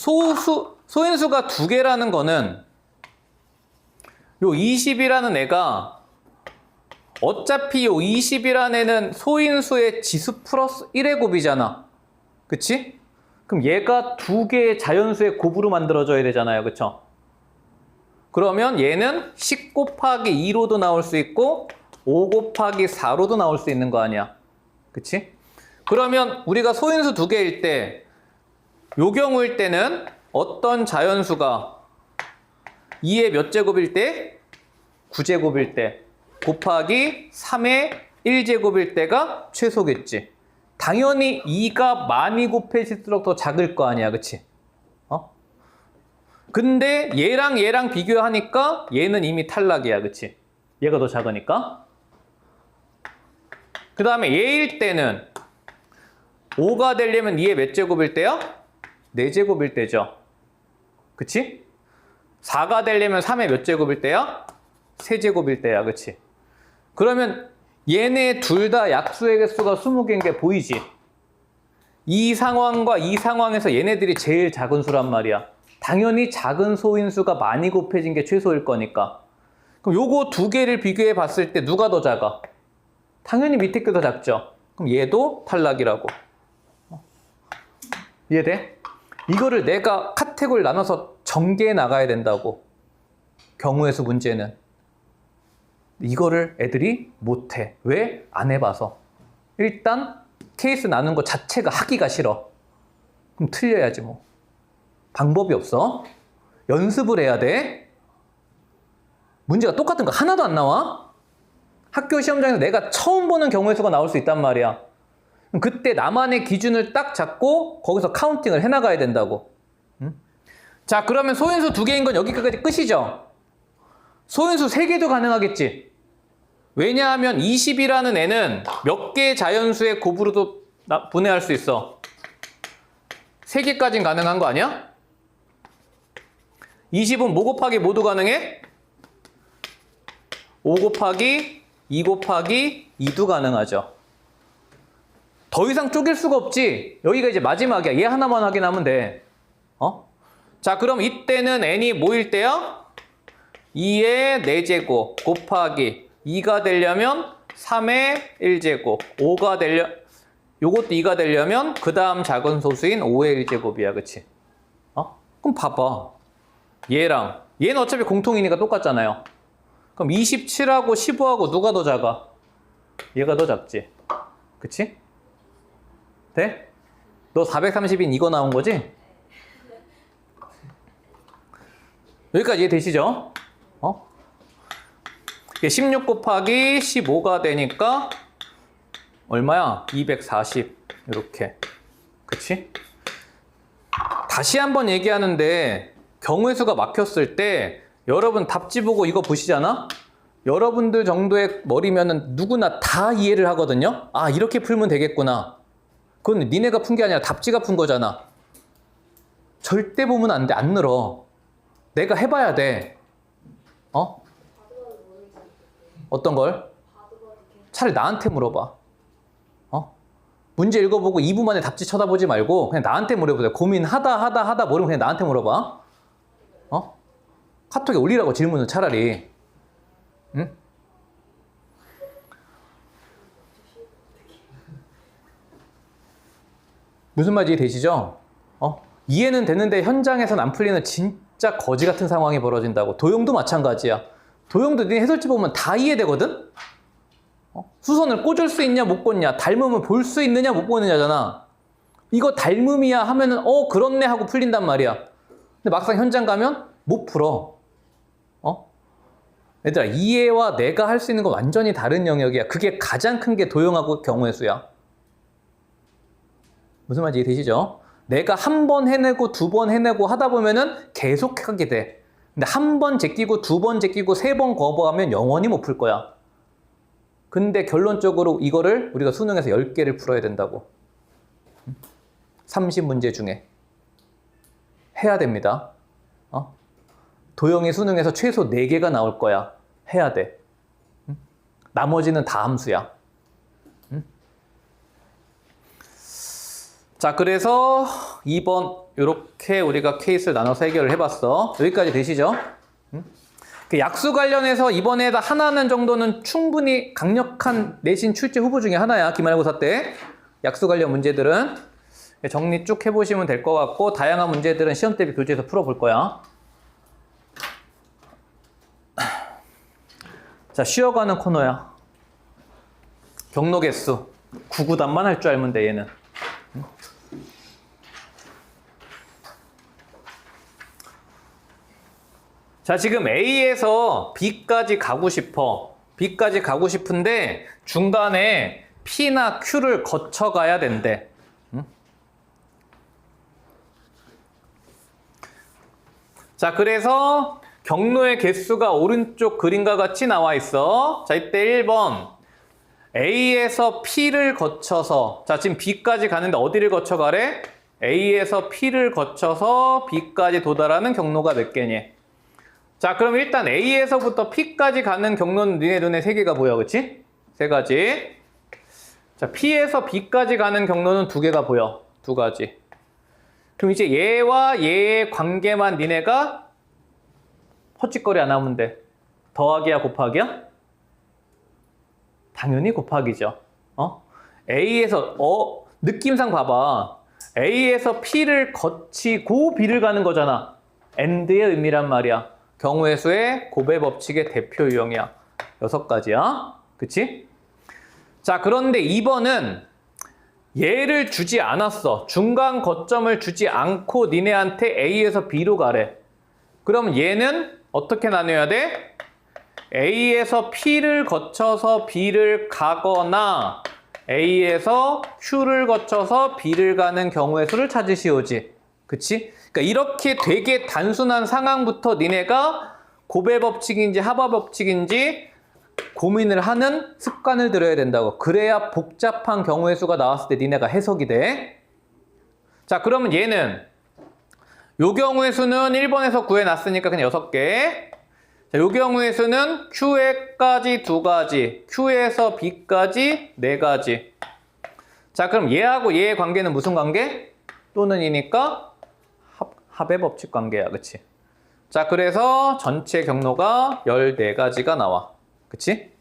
2개라는 거는 요 20이라는 애가 어차피 요 20이라는 애는 소인수의 지수 플러스 1의 곱이잖아. 그치? 그럼 얘가 2개의 자연수의 곱으로 만들어져야 되잖아요. 그쵸? 그러면 얘는 10 곱하기 2로도 나올 수 있고 5 곱하기 4로도 나올 수 있는 거 아니야. 그치? 그러면 우리가 소인수 2개일 때 요 경우일 때는 어떤 자연수가 2의 몇 제곱일 때? 9제곱일 때 곱하기 3의 1제곱일 때가 최소겠지. 당연히 2가 많이 곱해질수록 더 작을 거 아니야. 그치? 근데 얘랑 비교하니까 얘는 이미 탈락이야. 그치? 얘가 더 작으니까. 그 다음에 얘일 때는 5가 되려면 2의 몇 제곱일 때야? 4제곱일 때죠. 그치? 4가 되려면 3의 몇 제곱일 때야? 3제곱일 때야. 그치? 그러면 얘네 둘 다 약수의 개수가 20개인 게 보이지? 이 상황과 이 상황에서 얘네들이 제일 작은 수란 말이야. 당연히 작은 소인수가 많이 곱해진 게 최소일 거니까. 그럼 요거 2개를 비교해 봤을 때 누가 더 작아? 당연히 밑에 게 더 작죠. 그럼 얘도 탈락이라고. 이해돼? 이거를 내가 카테고리를 나눠서 전개해 나가야 된다고. 경우의 수 문제는. 이거를 애들이 못해. 왜? 안 해봐서. 일단 케이스 나눈 거 자체가 하기가 싫어. 그럼 틀려야지 뭐. 방법이 없어. 연습을 해야 돼. 문제가 똑같은 거 하나도 안 나와. 학교 시험장에서 내가 처음 보는 경우의 수가 나올 수 있단 말이야. 그때 나만의 기준을 딱 잡고 거기서 카운팅을 해나가야 된다고. 자, 그러면 소인수 2개인 건 여기까지 끝이죠? 소인수 3개도 가능하겠지? 왜냐하면 20이라는 애는 몇 개의 자연수의 곱으로도 분해할 수 있어? 3개까지는 가능한 거 아니야? 20은 뭐 곱하기 모두 가능해? 5 곱하기 2 곱하기 2도 가능하죠. 더 이상 쪼갤 수가 없지. 여기가 이제 마지막이야. 얘 하나만 확인하면 돼. 자, 그럼 이때는 n이 뭐일 때야? 2의 4제곱 곱하기 2가 되려면 3의 1제곱 5가 요것도 2가 되려면 그 다음 작은 소수인 5의 1제곱이야. 그치? 그럼 봐봐. 얘는 어차피 공통이니까 똑같잖아요. 그럼 27하고 15하고 누가 더 작아? 얘가 더 작지. 그치? 돼? 너 430인 이거 나온 거지? 여기까지 이해되시죠? 16 곱하기 15가 되니까 얼마야? 240 이렇게. 그치? 다시 한번 얘기하는데 경우의 수가 막혔을 때 여러분 답지 보고 이거 보시잖아? 여러분들 정도의 머리면은 누구나 다 이해를 하거든요? 아, 이렇게 풀면 되겠구나. 그건 니네가 푼 게 아니라 답지가 푼 거잖아. 절대 보면 안 돼. 안 늘어. 내가 해봐야 돼. 어떤 걸? 차라리 나한테 물어봐. 문제 읽어보고 2분 만에 답지 쳐다보지 말고 그냥 나한테 물어보자. 고민하다 모르면 그냥 나한테 물어봐. 카톡에 올리라고 질문을 차라리. 응? 무슨 말인지 되시죠? 이해는 되는데 현장에선 안 풀리는 진짜 거지 같은 상황이 벌어진다고. 도형도 마찬가지야. 도형도 네 해설지 보면 다 이해되거든? 수선을 꽂을 수 있냐 못 꽂냐, 닮음을 볼 수 있느냐 못 보느냐잖아. 이거 닮음이야 하면은 그렇네 하고 풀린단 말이야. 근데 막상 현장 가면 못 풀어. 얘들아, 이해와 내가 할 수 있는 건 완전히 다른 영역이야. 그게 가장 큰 게 도형하고 경우의 수야. 무슨 말인지 이해되시죠? 내가 한 번 해내고 2번 해내고 하다 보면은 계속 하게 돼. 근데 한 번 제끼고 2번 제끼고 3번 거부하면 영원히 못 풀 거야. 근데 결론적으로 이거를 우리가 수능에서 10개를 풀어야 된다고. 30문제 중에. 해야 됩니다. 도형이 수능에서 최소 4개가 나올 거야. 해야 돼. 나머지는 다 함수야. 자, 그래서 2번 이렇게 우리가 케이스를 나눠서 해결을 해봤어. 여기까지 되시죠? 약수 관련해서 이번에 하나는 정도는 충분히 강력한 내신 출제 후보 중에 하나야. 기말고사 때. 약수 관련 문제들은 정리 쭉 해보시면 될 것 같고, 다양한 문제들은 시험 대비 교재에서 풀어볼 거야. 자, 쉬어가는 코너야. 경로 개수. 9구단만 할 줄 알면 돼, 얘는. 자, 지금 A에서 B까지 가고 싶어. B까지 가고 싶은데 중간에 P나 Q를 거쳐가야 된대. 자, 그래서 경로의 개수가 오른쪽 그림과 같이 나와 있어. 자, 이때 1번. A에서 P를 거쳐서, 자, 지금 B까지 가는데 어디를 거쳐가래? A에서 P를 거쳐서 B까지 도달하는 경로가 몇 개니? 자, 그럼 일단 A에서부터 P까지 가는 경로는 니네 눈에 3개가 보여, 그치? 3가지. 자, P에서 B까지 가는 경로는 2개가 보여. 2가지. 그럼 이제 얘와 얘의 관계만 니네가 헛짓거리 안 하면 돼. 더하기야, 곱하기야? 당연히 곱하기죠. A에서, 느낌상 봐봐. A에서 P를 거치고 B를 가는 거잖아. AND의 의미란 말이야. 경우의 수의 곱의 법칙의 대표 유형이야. 6가지야. 그치? 자, 그런데 2번은 얘를 주지 않았어. 중간 거점을 주지 않고 니네한테 A에서 B로 가래. 그럼 얘는 어떻게 나눠야 돼? A에서 P를 거쳐서 B를 가거나 A에서 Q를 거쳐서 B를 가는 경우의 수를 찾으시오지. 그치? 그러니까 이렇게 되게 단순한 상황부터 니네가 곱의 법칙인지 합의 법칙인지 고민을 하는 습관을 들여야 된다고. 그래야 복잡한 경우의 수가 나왔을 때 니네가 해석이 돼. 자, 그러면 얘는 요 경우의 수는 1번에서 구해놨으니까 그냥 6개. 자, 요 경우의 수는 Q에까지 2가지, Q에서 B까지 4가지. 자, 그럼 얘하고 얘의 관계는 무슨 관계? 또는 이니까 합의 법칙 관계야, 그치? 자, 그래서 전체 경로가 14가지가 나와. 그치?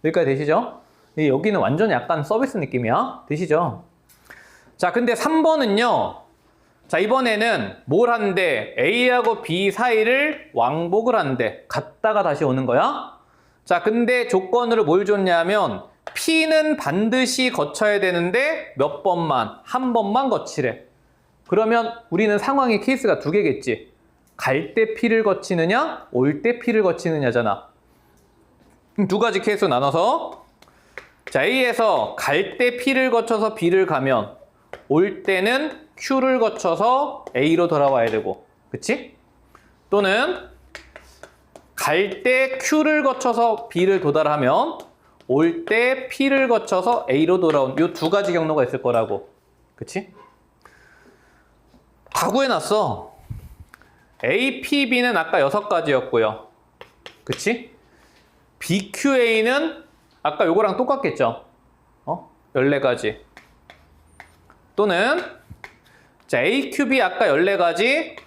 여기까지 되시죠? 여기는 완전 약간 서비스 느낌이야. 되시죠? 자, 근데 3번은요. 자, 이번에는 뭘 하는데? A하고 B 사이를 왕복을 한대. 갔다가 다시 오는 거야. 자, 근데 조건으로 뭘 줬냐면 P는 반드시 거쳐야 되는데 몇 번만? 한 번만 거치래. 그러면 우리는 상황의 케이스가 2개겠지. 갈 때 P를 거치느냐, 올 때 P를 거치느냐잖아. 2가지 케이스로 나눠서 자, A에서 갈 때 P를 거쳐서 B를 가면 올 때는 Q를 거쳐서 A로 돌아와야 되고, 그치? 또는 갈 때 Q를 거쳐서 B를 도달하면 올 때 P를 거쳐서 A로 돌아온 이 2가지 경로가 있을 거라고, 그치? 다 구해놨어. A, P, B는 아까 6가지였고요, 그치? B, Q, A는 아까 요거랑 똑같겠죠? 14가지. 또는 자, A, Q, B 아까 14가지,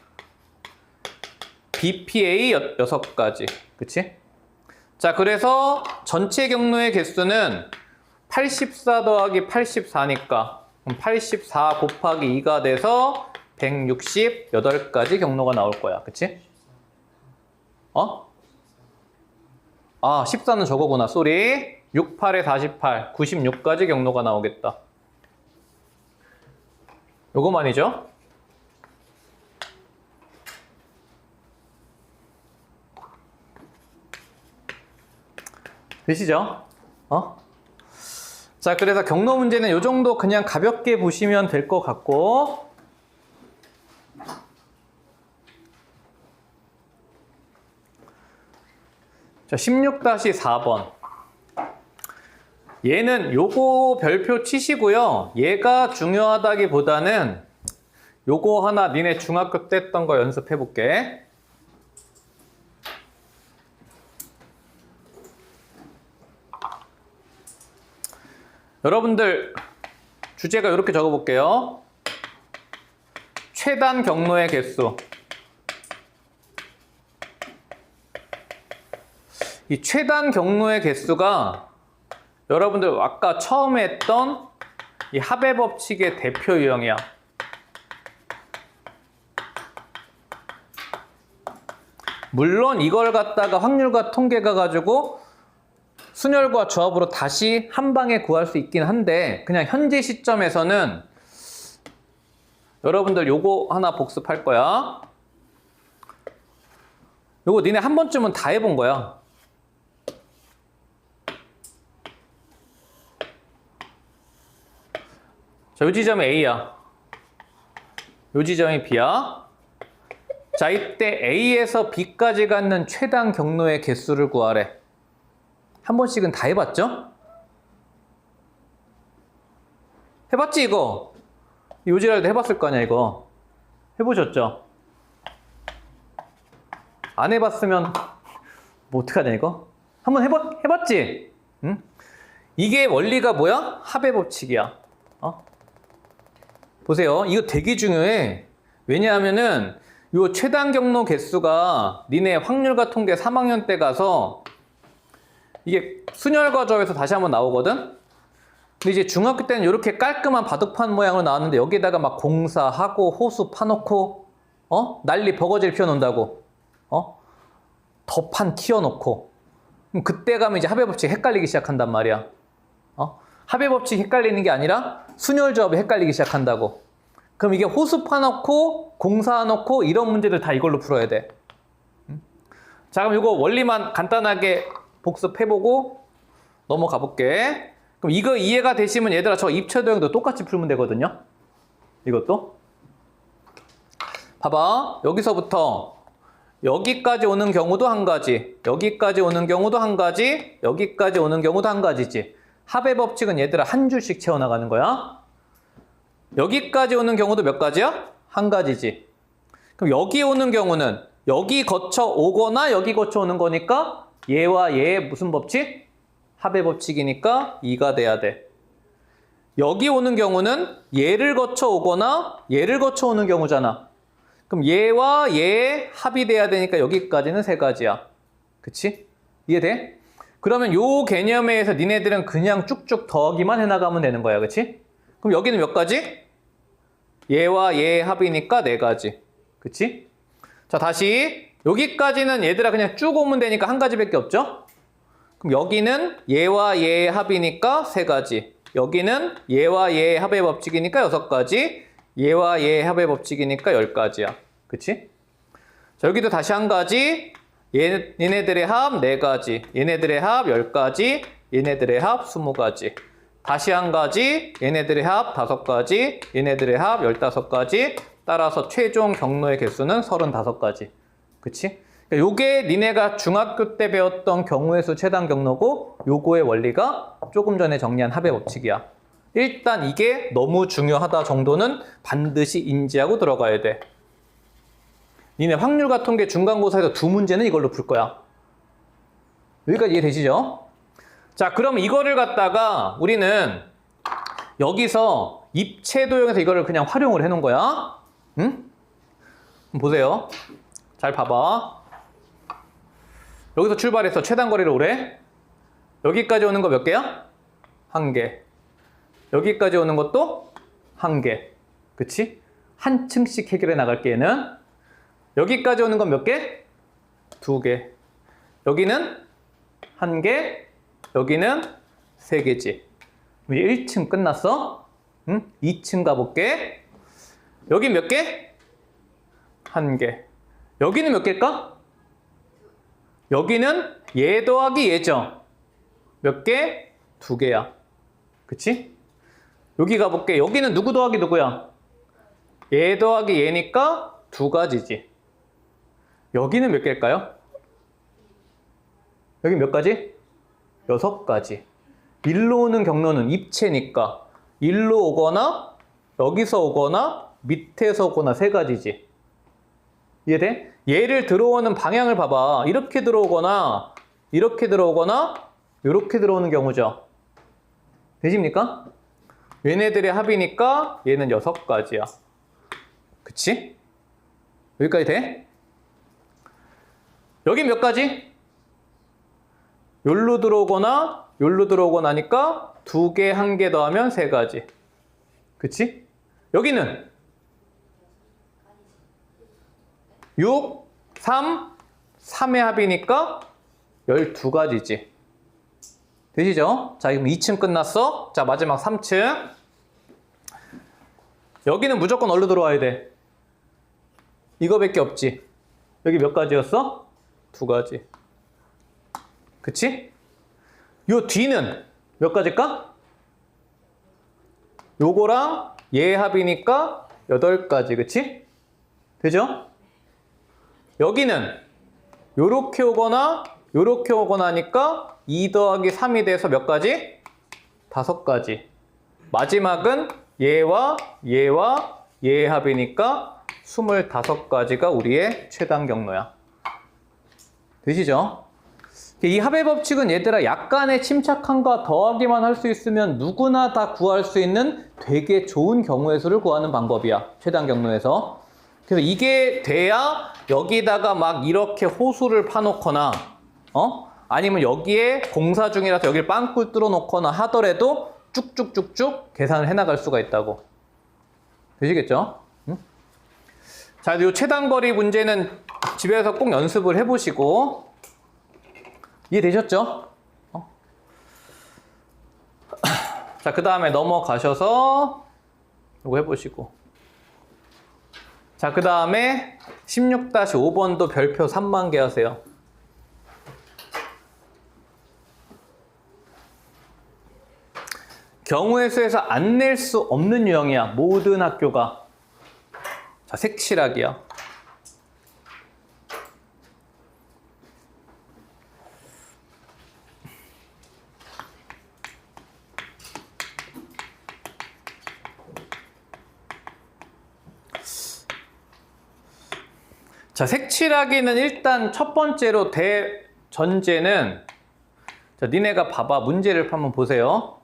B, P, A 6가지. 그치? 자, 그래서 전체 경로의 개수는 84 더하기 84니까 84 곱하기 2가 돼서 168가지 경로가 나올 거야. 그치? 아, 14는 저거구나. 쏘리. 6, 8에 48, 96가지 경로가 나오겠다. 요거만이죠? 되시죠? 자, 그래서 경로 문제는 요 정도 그냥 가볍게 보시면 될 것 같고, 자, 16-4번. 얘는 요거 별표 치시고요. 얘가 중요하다기보다는 요거 하나 니네 중학교 때 했던 거 연습해 볼게. 여러분들 주제가 이렇게 적어 볼게요. 최단 경로의 개수. 이 최단 경로의 개수가 여러분들 아까 처음에 했던 이 합의 법칙의 대표 유형이야. 물론 이걸 갖다가 확률과 통계가 가지고 순열과 조합으로 다시 한 방에 구할 수 있긴 한데, 그냥 현재 시점에서는 여러분들 요거 하나 복습할 거야. 요거 니네 한 번쯤은 다 해본 거야. 자, 요 지점이 A야. 요 지점이 B야. 자, 이때 A에서 B까지 갖는 최단 경로의 개수를 구하래. 한 번씩은 다 해봤죠? 해봤지, 이거? 요지랄도 해봤을 거 아니야, 이거? 해보셨죠? 안 해봤으면 뭐 어떡하냐, 이거? 한번 해봤지? 응? 이게 원리가 뭐야? 합의 법칙이야. 보세요. 이거 되게 중요해. 왜냐하면은 요 최단 경로 개수가 니네 확률과 통계 3학년 때 가서 이게 순열과 조합에서 다시 한번 나오거든? 근데 이제 중학교 때는 이렇게 깔끔한 바둑판 모양으로 나왔는데 여기에다가 막 공사하고 호수 파놓고 난리 버거지를 피워놓는다고. 더 키워놓고. 그럼 그때 가면 이제 합의 법칙 헷갈리기 시작한단 말이야. 합의 법칙 헷갈리는 게 아니라 순열 조합이 헷갈리기 시작한다고. 그럼 이게 호수 파놓고 공사놓고 이런 문제들 다 이걸로 풀어야 돼. 자, 그럼 이거 원리만 간단하게 복습해보고 넘어가 볼게. 그럼 이거 이해가 되시면 얘들아 저 입체도형도 똑같이 풀면 되거든요. 이것도 봐봐. 여기서부터 여기까지 오는 경우도 한 가지, 여기까지 오는 경우도 한 가지, 여기까지 오는 경우도 한 가지지. 합의 법칙은 얘들아 한 줄씩 채워나가는 거야. 여기까지 오는 경우도 몇 가지야? 한 가지지. 그럼 여기 오는 경우는 여기 거쳐 오거나 여기 거쳐 오는 거니까 얘와 얘의 무슨 법칙? 합의 법칙이니까 2가 돼야 돼. 여기 오는 경우는 얘를 거쳐 오거나 얘를 거쳐 오는 경우잖아. 그럼 얘와 얘의 합이 돼야 되니까 여기까지는 3가지야. 그치? 이해돼? 그러면 요 개념에 의해서 니네들은 그냥 쭉쭉 더하기만 해나가면 되는 거야. 그치? 그럼 여기는 몇 가지? 얘와 얘의 합이니까 4가지. 그치? 자, 다시 여기까지는 얘들아 그냥 쭉 오면 되니까 한 가지밖에 없죠? 그럼 여기는 얘와 얘의 합이니까 3가지. 여기는 얘와 얘의 합의 법칙이니까 6가지. 얘와 얘의 합의 법칙이니까 10가지야. 그치? 자, 여기도 다시 한 가지. 얘네들의 합 4가지. 얘네들의 합 10가지. 얘네들의 합 20가지. 다시 한 가지. 얘네들의 합 5가지. 얘네들의 합 15가지. 따라서 최종 경로의 개수는 35가지. 그치? 그러니까 요게 니네가 중학교 때 배웠던 경우의 수 최단 경로고 요거의 원리가 조금 전에 정리한 합의 법칙이야. 일단 이게 너무 중요하다 정도는 반드시 인지하고 들어가야 돼. 니네 확률과 통계 중간고사에서 2문제는 이걸로 풀 거야. 여기까지 이해되시죠? 자, 그럼 이거를 갖다가 우리는 여기서 입체도형에서 이거를 그냥 활용을 해놓은 거야. 응? 보세요. 잘 봐봐. 여기서 출발해서 최단거리를 오래. 여기까지 오는 거 몇 개야? 1개. 여기까지 오는 것도 1개. 그치? 한 층씩 해결해 나갈게, 얘는. 여기까지 오는 건 몇 개? 2개. 여기는 1개. 여기는 3개지. 이제 1층 끝났어? 응? 2층 가볼게. 여기 몇 개? 1개. 여기는 몇 개일까? 여기는 얘 더하기 얘죠. 몇 개? 2개야. 그치? 여기 가볼게. 여기는 누구 더하기 누구야? 얘 더하기 얘니까 2가지지. 여기는 몇 개일까요? 여기 몇 가지? 6가지. 일로 오는 경로는 입체니까 일로 오거나 여기서 오거나 밑에서 오거나 3가지지. 이해돼? 얘를 들어오는 방향을 봐봐. 이렇게 들어오거나 이렇게 들어오거나 이렇게 들어오는 경우죠. 되십니까? 얘네들의 합이니까 얘는 6가지야. 그치? 여기까지 돼? 여기 몇 가지? 요로 들어오거나 요로 들어오거나 하니까 2개, 1개 더하면 3가지. 그치? 여기는 6, 3, 3의 합이니까 12가지지. 되시죠? 자, 그럼 2층 끝났어. 자, 마지막 3층. 여기는 무조건 얼로 들어와야 돼? 이거밖에 없지. 여기 몇 가지였어? 2가지. 그치? 요 뒤는 몇 가지일까? 요거랑 얘의 합이니까 8가지. 그치? 되죠? 여기는 요렇게 오거나 요렇게 오거나 하니까 2 더하기 3이 돼서 몇 가지? 5가지. 마지막은 얘와 얘와 얘의 합이니까 25가지가 우리의 최단 경로야. 되시죠? 이 합의 법칙은 얘들아 약간의 침착함과 더하기만 할 수 있으면 누구나 다 구할 수 있는 되게 좋은 경우의 수를 구하는 방법이야. 최단 경로에서. 그래서 이게 돼야 여기다가 막 이렇게 호수를 파놓거나 아니면 여기에 공사 중이라서 여기를 빵꾸 뚫어 놓거나 하더라도 쭉쭉쭉쭉 계산을 해나갈 수가 있다고. 되시겠죠? 응? 자, 이 최단거리 문제는 집에서 꼭 연습을 해보시고 이해되셨죠? 자, 그 다음에 넘어가셔서 이거 해보시고 자, 그 다음에 16-5번도 별표 3만 개 하세요. 경우의 수에서 안 낼 수 없는 유형이야. 모든 학교가. 자, 색칠하기야. 자, 색칠하기는 일단 첫 번째로 대전제는, 자, 니네가 봐봐. 문제를 한번 보세요.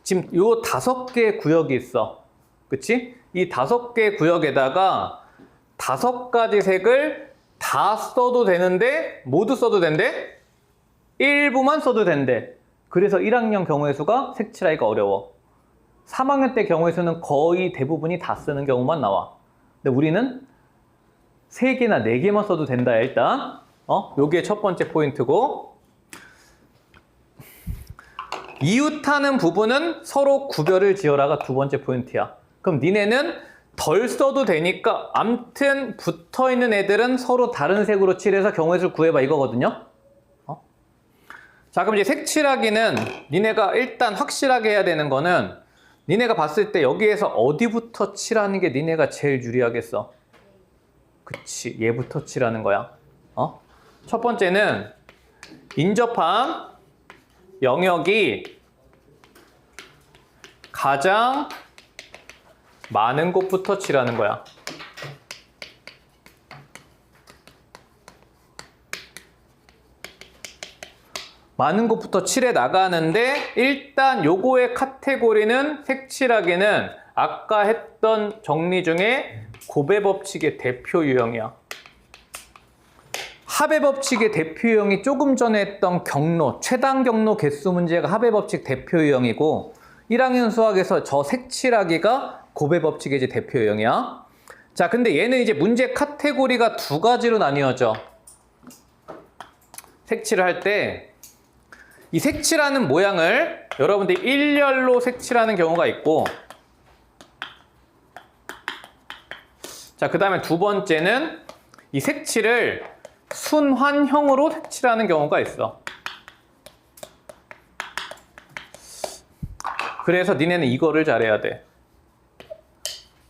지금 요 5개의 구역이 있어. 그치? 이 5개의 구역에다가 5가지 색을 다 써도 되는데, 모두 써도 된대? 일부만 써도 된대. 그래서 1학년 경우의 수가 색칠하기가 어려워. 3학년 때 경우의 수는 거의 대부분이 다 쓰는 경우만 나와. 근데 우리는 3개나 4개만 써도 된다, 일단. 요게 첫 번째 포인트고. 이웃하는 부분은 서로 구별을 지어라가 두 번째 포인트야. 그럼 니네는 덜 써도 되니까 암튼 붙어있는 애들은 서로 다른 색으로 칠해서 경우의 수를 구해봐 이거거든요. 자, 그럼 이제 색칠하기는 니네가 일단 확실하게 해야 되는 거는 니네가 봤을 때 여기에서 어디부터 칠하는 게 니네가 제일 유리하겠어? 그치, 얘부터 칠하는 거야. 첫 번째는 인접함 영역이 가장 많은 곳부터 칠하는 거야. 많은 곳부터 칠해 나가는데 일단 요거의 카테고리는 색칠하기는 아까 했던 정리 중에 고배 법칙의 대표 유형이야. 합의 법칙의 대표 유형이 조금 전에 했던 경로, 최단 경로 개수 문제가 합의 법칙 대표 유형이고 1학년 수학에서 저 색칠하기가 고배 법칙의 이제 대표 유형이야. 자, 근데 얘는 이제 문제 카테고리가 2가지로 나뉘어져. 색칠을 할 때 이 색칠하는 모양을 여러분들이 일렬로 색칠하는 경우가 있고, 자, 그 다음에 두 번째는 이 색칠을 순환형으로 색칠하는 경우가 있어. 그래서 니네는 이거를 잘해야 돼.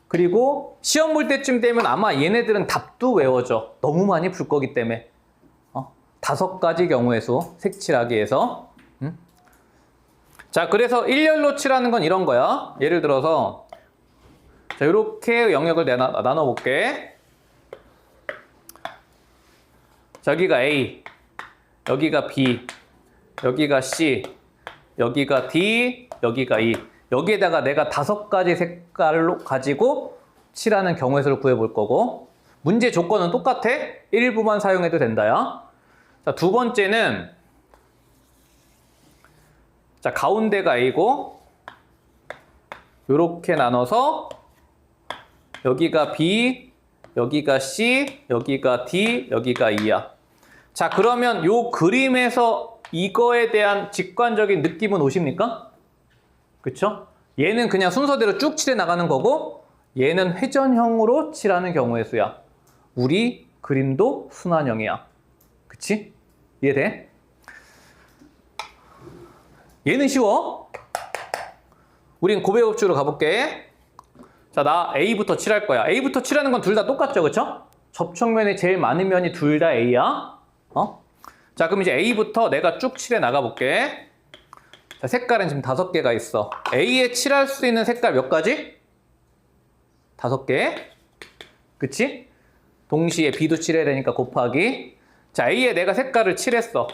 그리고 시험 볼 때쯤 되면 아마 얘네들은 답도 외워져. 너무 많이 풀 거기 때문에. 5가지 경우의 수, 색칠하기에서. 자, 그래서 일렬로 칠하는 건 이런 거야. 예를 들어서 자, 이렇게 영역을 나눠볼게. 자, 여기가 A, 여기가 B, 여기가 C, 여기가 D, 여기가 E. 여기에다가 내가 5가지 색깔로 가지고 칠하는 경우의 수를 구해볼 거고, 문제 조건은 똑같아. 일부만 사용해도 된다야. 자, 두 번째는 자, 가운데가 A고 요렇게 나눠서 여기가 B, 여기가 C, 여기가 D, 여기가 E야. 자, 그러면 요 그림에서 이거에 대한 직관적인 느낌은 오십니까? 그쵸? 얘는 그냥 순서대로 쭉 칠해 나가는 거고 얘는 회전형으로 칠하는 경우의 수야. 우리 그림도 순환형이야. 그치? 이해돼? 얘는 쉬워. 우린 고배법칙으로 가볼게. 자, 나 A부터 칠할 거야. A부터 칠하는 건 둘 다 똑같죠, 그쵸? 접촉면이 제일 많은 면이 둘 다 A야. 자, 그럼 이제 A부터 내가 쭉 칠해 나가볼게. 자, 색깔은 지금 5개가 있어. A에 칠할 수 있는 색깔 몇 가지? 5개. 그치? 동시에 B도 칠해야 되니까 곱하기. 자, A에 내가 색깔을 칠했어.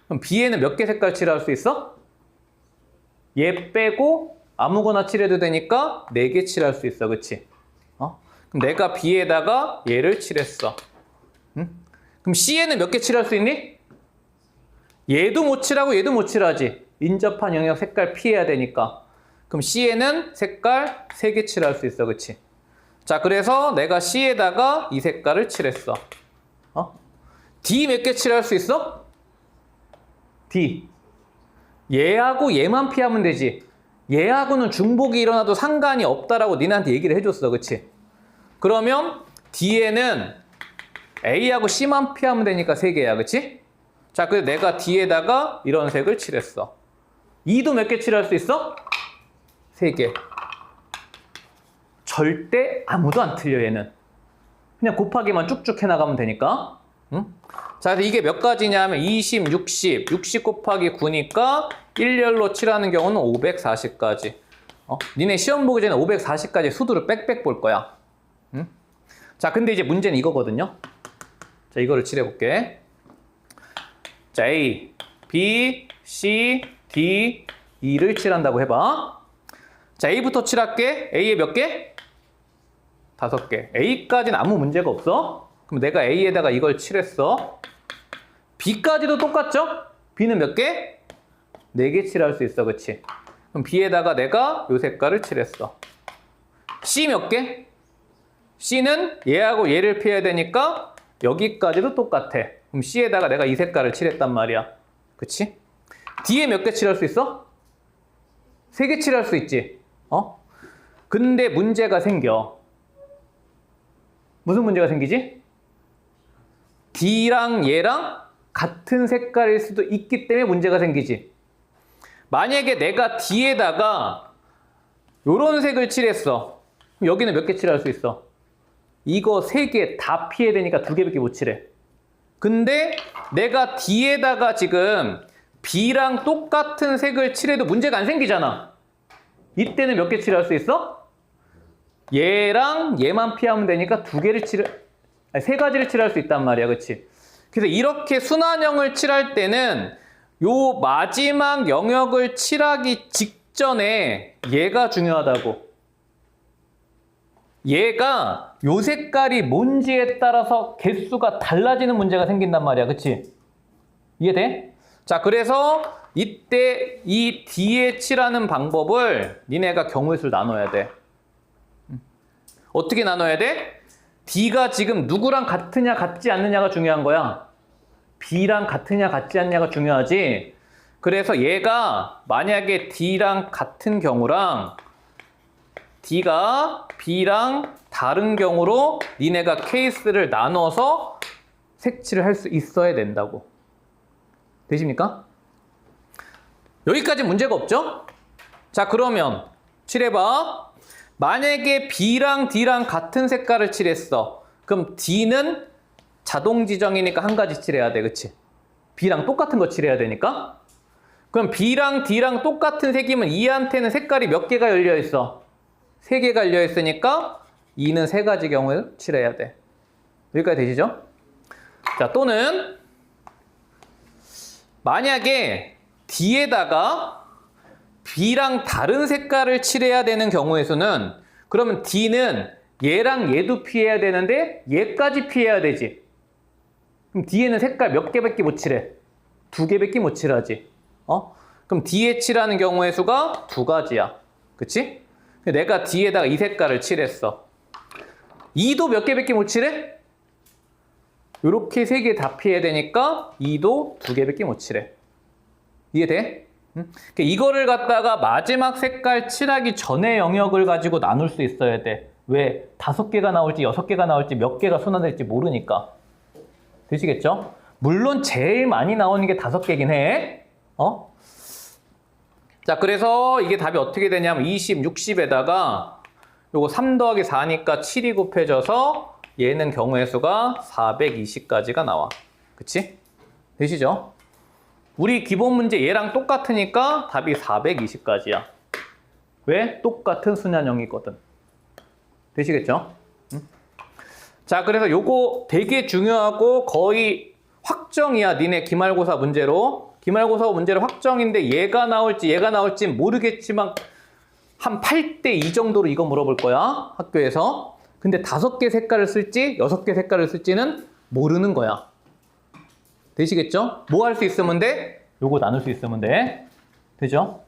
그럼 B에는 몇 개 색깔 칠할 수 있어? 얘 빼고 아무거나 칠해도 되니까 4개 칠할 수 있어. 그치? 그럼 내가 B에다가 얘를 칠했어. 그럼 C에는 몇 개 칠할 수 있니? 얘도 못 칠하고 얘도 못 칠하지. 인접한 영역 색깔 피해야 되니까. 그럼 C에는 색깔 3개 칠할 수 있어. 그치? 자, 그래서 내가 C에다가 이 색깔을 칠했어. D 몇 개 칠할 수 있어? D. 얘하고 얘만 피하면 되지. 얘하고는 중복이 일어나도 상관이 없다라고 니네한테 얘기를 해줬어. 그치? 그러면 D에는 A하고 C만 피하면 되니까 3개야. 그치? 자, 그래서 내가 D에다가 이런 색을 칠했어. E도 몇 개 칠할 수 있어? 3개. 절대 아무도 안 틀려, 얘는. 그냥 곱하기만 쭉쭉 해나가면 되니까. 응? 자, 그래서 이게 몇 가지냐 하면 20, 60, 60 곱하기 9니까 일렬로 칠하는 경우는 540까지. 니네 시험 보기 전에 540까지 수두를 빽빽 볼 거야. 응? 자, 근데 이제 문제는 이거거든요. 자, 이거를 칠해볼게. 자, A, B, C, D, E를 칠한다고 해봐. 자, A부터 칠할게. A에 몇 개? 5개. A까지는 아무 문제가 없어. 그럼 내가 A에다가 이걸 칠했어. B까지도 똑같죠? B는 몇 개? 4개 칠할 수 있어, 그치? 그럼 B에다가 내가 요 색깔을 칠했어. C 몇 개? C는 얘하고 얘를 피해야 되니까 여기까지도 똑같아. 그럼 C에다가 내가 이 색깔을 칠했단 말이야. 그치? D에 몇 개 칠할 수 있어? 3개 칠할 수 있지. 근데 문제가 생겨. 무슨 문제가 생기지? D랑 얘랑 같은 색깔일 수도 있기 때문에 문제가 생기지. 만약에 내가 D에다가 요런 색을 칠했어. 그럼 여기는 몇 개 칠할 수 있어? 이거 3개 다 피해야 되니까 2개밖에 못 칠해. 근데 내가 D에다가 지금 B랑 똑같은 색을 칠해도 문제가 안 생기잖아. 이때는 몇 개 칠할 수 있어? 얘랑 얘만 피하면 되니까 3가지를 칠할 수 있단 말이야. 그치? 그래서 이렇게 순환형을 칠할 때는 요 마지막 영역을 칠하기 직전에 얘가 중요하다고. 얘가 요 색깔이 뭔지에 따라서 개수가 달라지는 문제가 생긴단 말이야. 그치? 이해돼? 자, 그래서 이때 이 D에 칠하는 방법을 니네가 경우의 수를 나눠야 돼. 어떻게 나눠야 돼? D가 지금 누구랑 같으냐 같지 않느냐가 중요한 거야. B랑 같으냐 같지 않냐가 중요하지. 그래서 얘가 만약에 D랑 같은 경우랑 D가 B랑 다른 경우로 니네가 케이스를 나눠서 색칠을 할 수 있어야 된다고. 되십니까? 여기까지 문제가 없죠? 자, 그러면 칠해봐. 만약에 B랑 D랑 같은 색깔을 칠했어. 그럼 D는 자동 지정이니까 한 가지 칠해야 돼. 그치? B랑 똑같은 거 칠해야 되니까. 그럼 B랑 D랑 똑같은 색이면 E한테는 색깔이 몇 개가 열려 있어? 3개가 열려 있으니까 E는 3가지 경우에 칠해야 돼. 여기까지 되시죠? 자, 또는 만약에 D에다가 B랑 다른 색깔을 칠해야 되는 경우의 수는, 그러면 D는 얘랑 얘도 피해야 되는데 얘까지 피해야 되지. 그럼 D에는 색깔 몇 개밖에 못 칠해? 2개밖에 못 칠하지. 그럼 D에 칠하는 경우의 수가 2가지야. 그치? 내가 D에다가 이 색깔을 칠했어. E도 몇 개밖에 못 칠해? 요렇게 3개 다 피해야 되니까 E도 2개밖에 못 칠해. 이해돼? 이거를 갖다가 마지막 색깔 칠하기 전에 영역을 가지고 나눌 수 있어야 돼. 왜? 5개가 나올지 6개가 나올지 몇 개가 순환될지 모르니까. 되시겠죠? 물론 제일 많이 나오는 게 5개긴 해. 자, 그래서 이게 답이 어떻게 되냐면 20, 60에다가 요거 3 더하기 4니까 7이 곱해져서 얘는 경우의 수가 420까지가 나와. 그치? 되시죠? 우리 기본 문제 얘랑 똑같으니까 답이 420까지야. 왜? 똑같은 순환형이거든. 되시겠죠? 자, 그래서 요거 되게 중요하고 거의 확정이야. 니네 기말고사 문제로. 기말고사 문제로 확정인데 얘가 나올지 모르겠지만 한 8대 2 정도로 이거 물어볼 거야. 학교에서. 근데 5개 색깔을 쓸지 6개 색깔을 쓸지는 모르는 거야. 되시겠죠? 뭐 할 수 있으면 돼? 요거 나눌 수 있으면 돼. 되죠?